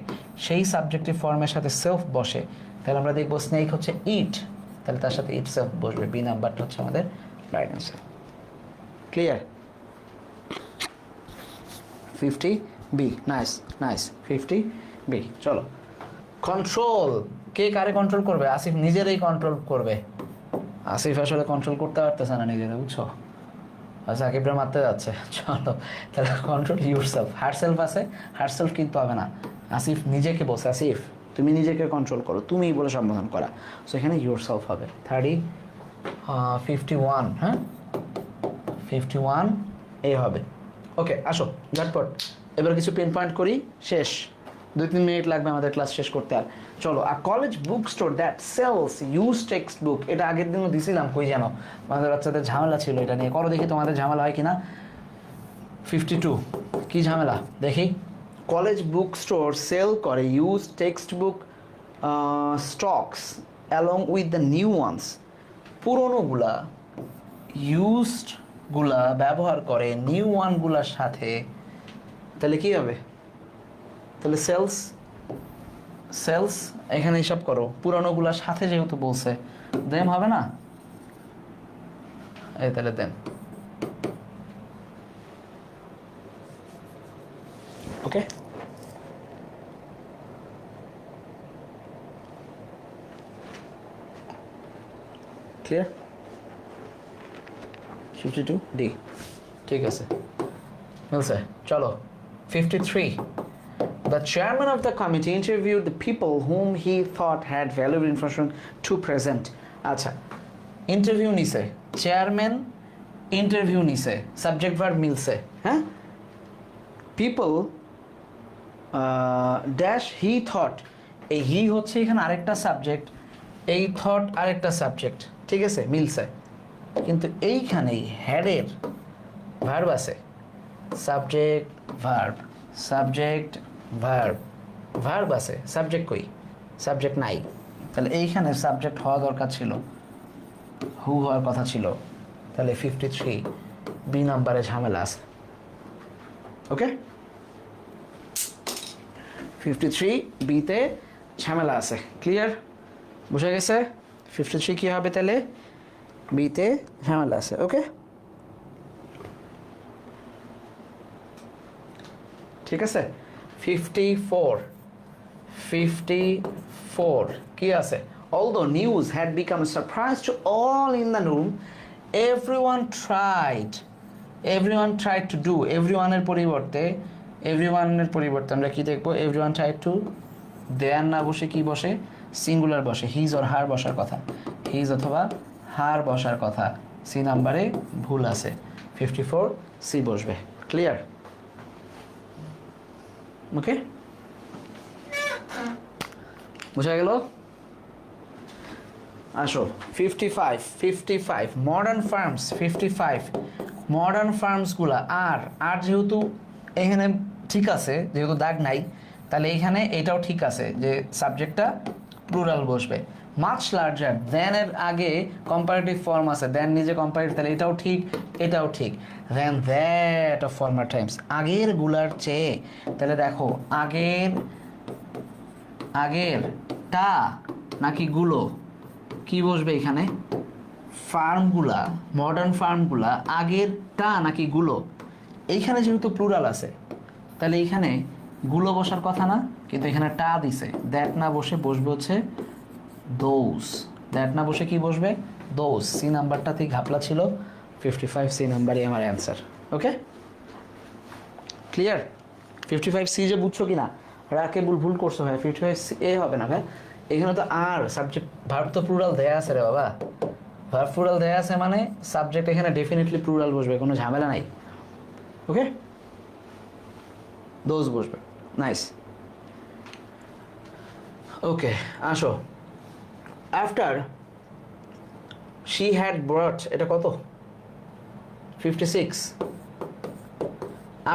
সেই সাবজেক্টিভ ফর্মের সাথে সেলফ বসে, তাহলে আমরা দেখবো স্নেক হচ্ছে ইট, তাহলে তার সাথে ইট সেলফ বসবে। বি নাম্বারটা হচ্ছে আমাদের right answer. Clear? 50 B, nice 50 B. চলো, কন্ট্রোল, কে কারে কন্ট্রোল করবে? আসিফ নিজেরই কন্ট্রোল করবে। আসিফ আসলে কন্ট্রোল করতে পারতেছে না নিজেরা, বুঝছো? সাকিবরা মারতে যাচ্ছে। চলো, তাহলে কন্ট্রোল ইউরসেলফ। হারসেলফ আছে, হারসেলফ কিন্তু হবে না। আসিফ নিজেকে বলছে, আসিফ তুমি নিজেকে কন্ট্রোল করো, তুমিই বলে সম্বোধন করা, সো এখানে ইউরসেলফ হবে। 51, হ্যাঁ 51 এই হবে। ওকে, আসো ঝটপট এবার কিছু পেন পয়েন্ট করি, শেষ 2-3 মিনিট লাগবে আমাদের ক্লাস শেষ করতে। আর চলো, a college book store that sells use text book, এটা আগের দিনও দিছিলাম, কই জানো, আমাদের বাচ্চাদের ঝামেলা ছিল এটা নিয়ে। করো দেখি তোমাদের ঝামেলা হয় কিনা। 52 কি ঝামেলা দেখি? কলেজ বুক স্টোর সেল করে use text book stocks along with the new ones, পুরোনোগুলা ইউজডগুলা ব্যবহার করে নিউ ওয়ানগুলার সাথে, তাহলে কি হবে? তাহলে সেলস এখানে হিসাব করো, পুরানোগুলার সাথে যেহেতু বলছে, দেম হবে না? এই তাহলে দেম। ওকে, ক্লিয়ার? 52 ডি, ঠিক আছে, মিলছে। চলো 53, the chairman of the committee interviewed the people whom he thought had valuable information to present. আচ্ছা, ইন্টারভিউ নিছে, চেয়ারম্যান ইন্টারভিউ নিছে, সাবজেক্ট ভার্ব মিলছে, হ্যাঁ? পিপল ড্যাশ হি থট, এই হি হচ্ছে এখানে আরেকটা সাবজেক্ট, এই থট আরেকটা সাবজেক্ট, ঠিক আছে, মিলছে। কিন্তু এইখানেই হ্যাডের ভার্ব আছে, subject verb, subject verb, verb আছে, সাবজেক্ট কই? সাবজেক্ট নাই। তাহলে এইখানে সাবজেক্ট হওয়া দরকার ছিল, হু হওয়ার কথা ছিল। তাহলে 53 বি নাম্বারে ঝামেলা আছে। ওকে, 53 বিতে ঝামেলা আছে। ক্লিয়ার? বুঝা গেছে? 53 কি হবে তাহলে? বিতে ঝামেলা আছে। ওকে, ঠিক আছে। 54 কি আছে? Although news had become a surprise to all in the room, everyone tried to do, everyone এর পরিবর্তে আমরা কি দেখবো? everyone tried to, দেয়ার না বসে কি বসে? সিঙ্গুলার বসে, হিজ অর হার বসার কথা, হিজ অথবা হার বসার কথা। সি নাম্বারে ভুল আছে, 54 সি বসবে। ক্লিয়ার? ওকে, বুঝা গেল? আসো 55 মডার্ন ফার্মস, 55 মডার্ন ফার্মসগুলা আর যেহেতু এখানে ঠিক আছে, যেহেতু দাগ নাই, তাহলে এইখানে এটাও ঠিক আছে যে সাবজেক্টটা প্লুরাল বসবে। মাচ লার্জার, দেন এর আগে কম্পারেটিভ ফর্ম আছে, দেন নিজে কম্পারেটিভ, তাহলে এটাও ঠিক, এটাও ঠিক। দেন দ্যাট অফ ফর্মার টাইমস, আগের গুলার চেয়ে, তাহলে দেখো আগের টা নাকি গুলো, কি বসবে এখানে? ফার্মগুলা, মডার্ন ফার্মগুলা আগের টা নাকি গুলো? এইখানে যেহেতু প্লুরাল আছে, তাহলে এইখানে গুলো বসার কথা না, কিন্তু এখানে টা দিছে, দ্যাট না বসে বসবে হচ্ছে দোজ, দ্যাট না বসে কি বসবে? দোজ। সি নাম্বারটাতেই ঘাপলা ছিল, 55 সি নাম্বারই আমার অ্যান্সার। ওকে, ক্লিয়ার? 55 সি যে বুঝছো কিনা? রাকেবুল ভুল করছো ভাই, 55 সি এ হবে না ভাই, এখানে তো আর সাবজেক্ট ভার্ব তো প্লুরাল দেয়া আছে রে বাবা, ভার্ব প্লুরাল দেয়া আছে মানে সাবজেক্ট এখানে ডেফিনেটলি প্লুরাল বসবে, কোনো ঝামেলা নাই। ওকে, দোজ বসবে। নাইস। ওকে, আসো। আফটার শি হ্যাড ব্রট, এটা কত? 56।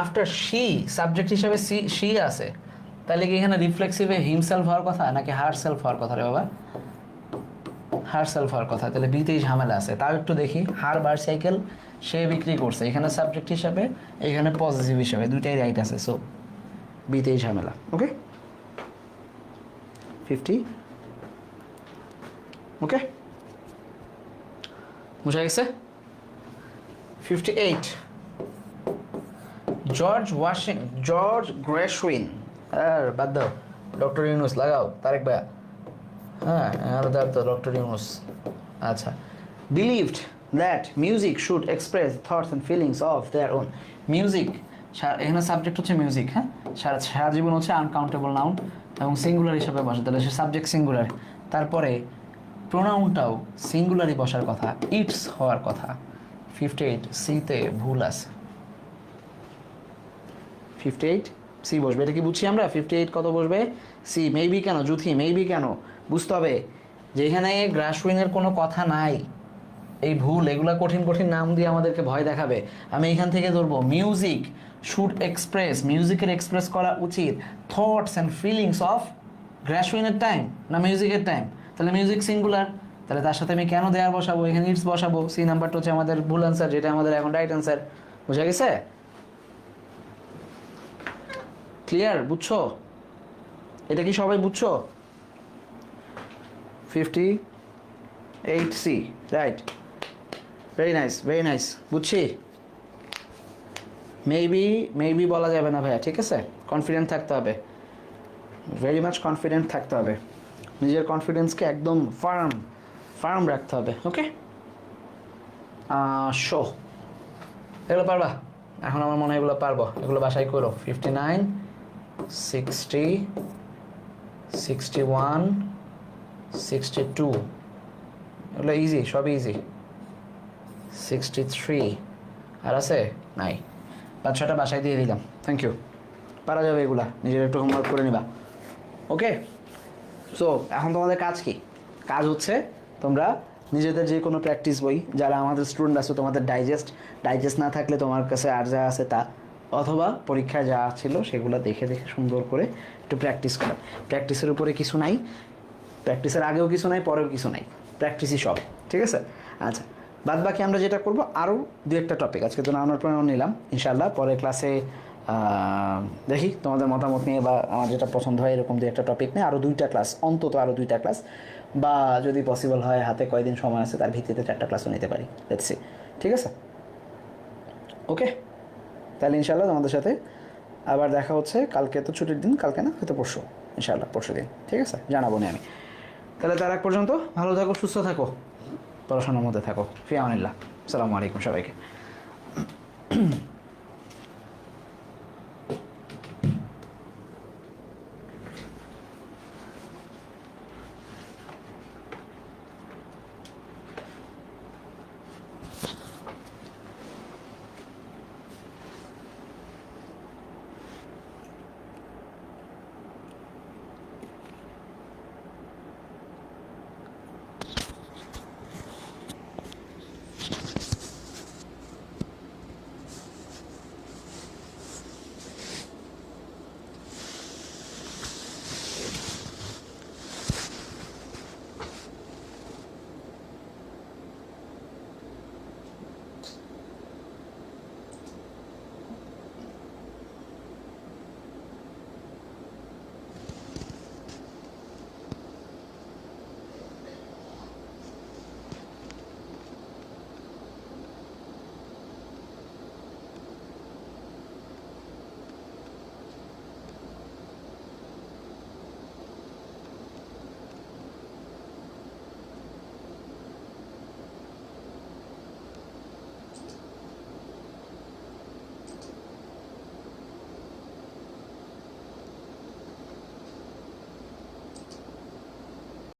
আফটার শি সাবজেক্ট হিসাবে শি আছে, তাহলে কি এখানে রিফ্লেক্সিভে হিমসেলফ হওয়ার কথা নাকি হার সেলফ হওয়ার কথা রে বাবা? হার সেলফ হওয়ার কথা। তাহলে বিতেই ঝামেলা আছে। তাও একটু দেখি, হার বাইসাইকেল সে বিক্রি করছে, এখানে সাবজেক্ট হিসাবে, এখানে পজিটিভ হিসাবে, দুইটাই রাইট আছে, সো বিতেই ঝামেলা। ওকে, 50। ওকে, বুঝা গেছে? 58 জর্জ গ্রেশউইন, আর বাদ দাও, ডক্টর ইউনুস লাগাও, তারেক ভাইয়া, হ্যাঁ দাও তো ডক্টর ইউনুস। আচ্ছা, believed that music should express thoughts and feelings of their own. Music, এখানে সাবজেক্ট হচ্ছে মিউজিক, হ্যাঁ, সারা জীবন হচ্ছে আনকাউন্টেবল নাউন এবং সিঙ্গুলার হিসাবে বসে, তাহলে সে সাবজেক্ট সিঙ্গুলার, তারপরে প্রোনাউনটাও সিঙ্গুলারই বসার কথা, ইটস হওয়ার কথা। 58 সিতে ভুল আছে, 58 সি বসবে। এটা কি বুঝছি আমরা? 58 কত বসবে? সি। মেবি কেন জুথি? মেবি কেন? বুঝতে হবে যে এখানে গ্রাসউইনের কোনো কথা নাই, এই ভুল, এগুলা কঠিন কঠিন নাম দিয়ে আমাদেরকে ভয় দেখাবে। আমি এখান থেকে ধরবো মিউজিক শুড এক্সপ্রেস, মিউজিকের এক্সপ্রেস করা উচিত থটস অ্যান্ড ফিলিংস অফ গ্রাসউইনের টাইম না মিউজিকের টাইম, তাহলে মিউজিক সিঙ্গুলার, তাহলে তার সাথে আমি কেন দেয়ার বসাবো? এখানে ইটস বসাবো। সি নাম্বারটা হচ্ছে আমাদের ভুল অ্যান্সার, যেটা আমাদের এখন রাইট অ্যান্সার। বুঝা গেছে? ক্লিয়ার? বুঝছো? এটা কি সবাই বুঝছো? 58 C, right, very nice, very nice. বুঝছি? মেবি বলা যাবে না ভাইয়া, ঠিক আছে? কনফিডেন্ট থাকতে হবে, ভেরি মাচ কনফিডেন্ট থাকতে হবে, নিজের কনফিডেন্সকে একদম ফার্ম রাখতে হবে। ওকে। শো, এগুলো পারবা? এখন আমার মনে হয় এগুলো পারবো, এগুলো বাসায় করো। 59, 60, 61, 62, এগুলো ইজি, সবই ইজি। 63 আর আছে নাই, 5-6টা বাসায় দিয়ে দিলাম। থ্যাংক ইউ, পারা যাবে এগুলা, নিজের একটু হোমওয়ার্ক করে নিবা। ওকে, সো এখন তোমাদের কাজ কি? কাজ হচ্ছে তোমরা নিজেদের যে কোনো প্র্যাকটিস বই, যারা আমাদের স্টুডেন্ট আছে, তোমাদের ডাইজেস্ট না থাকলে তোমার কাছে আর যা আছে তা, অথবা পরীক্ষায় যা ছিল সেগুলো দেখে দেখে সুন্দর করে একটু প্র্যাকটিস করা। প্র্যাকটিসের উপরে কিছু নাই, প্র্যাকটিসের আগেও কিছু নাই, পরেও কিছু নাই, প্র্যাকটিসই সব, ঠিক আছে? আচ্ছা, বাদ বাকি আমরা যেটা করব, আরও দু একটা টপিক আজকে তো নামানোর প্রণয়ন নিলাম, ইনশাল্লাহ পরের ক্লাসে দেখি তোমাদের মতামত নিয়ে, বা আমার যেটা পছন্দ হয় এরকম দু একটা টপিক নিয়ে আরও 2টা ক্লাস, অন্তত আরও 2টা ক্লাস, বা যদি পসিবল হয় হাতে কয়দিন সময় আছে তার ভিত্তিতে 4টা ক্লাসও নিতে পারি। লেটস সি, ঠিক আছে? ওকে, তাহলে ইনশাল্লাহ তোমাদের সাথে আবার দেখা হচ্ছে। কালকে তো ছুটির দিন, কালকে না হয়তো পরশু, ইনশাল্লাহ পরশু দিন, ঠিক আছে? জানাবো না আমি। তাহলে তার আগ পর্যন্ত ভালো থাকো, সুস্থ থাকো, পড়াশোনার মধ্যে থাকো। ফি আমানিল্লাহ, আসসালামু আলাইকুম সবাইকে।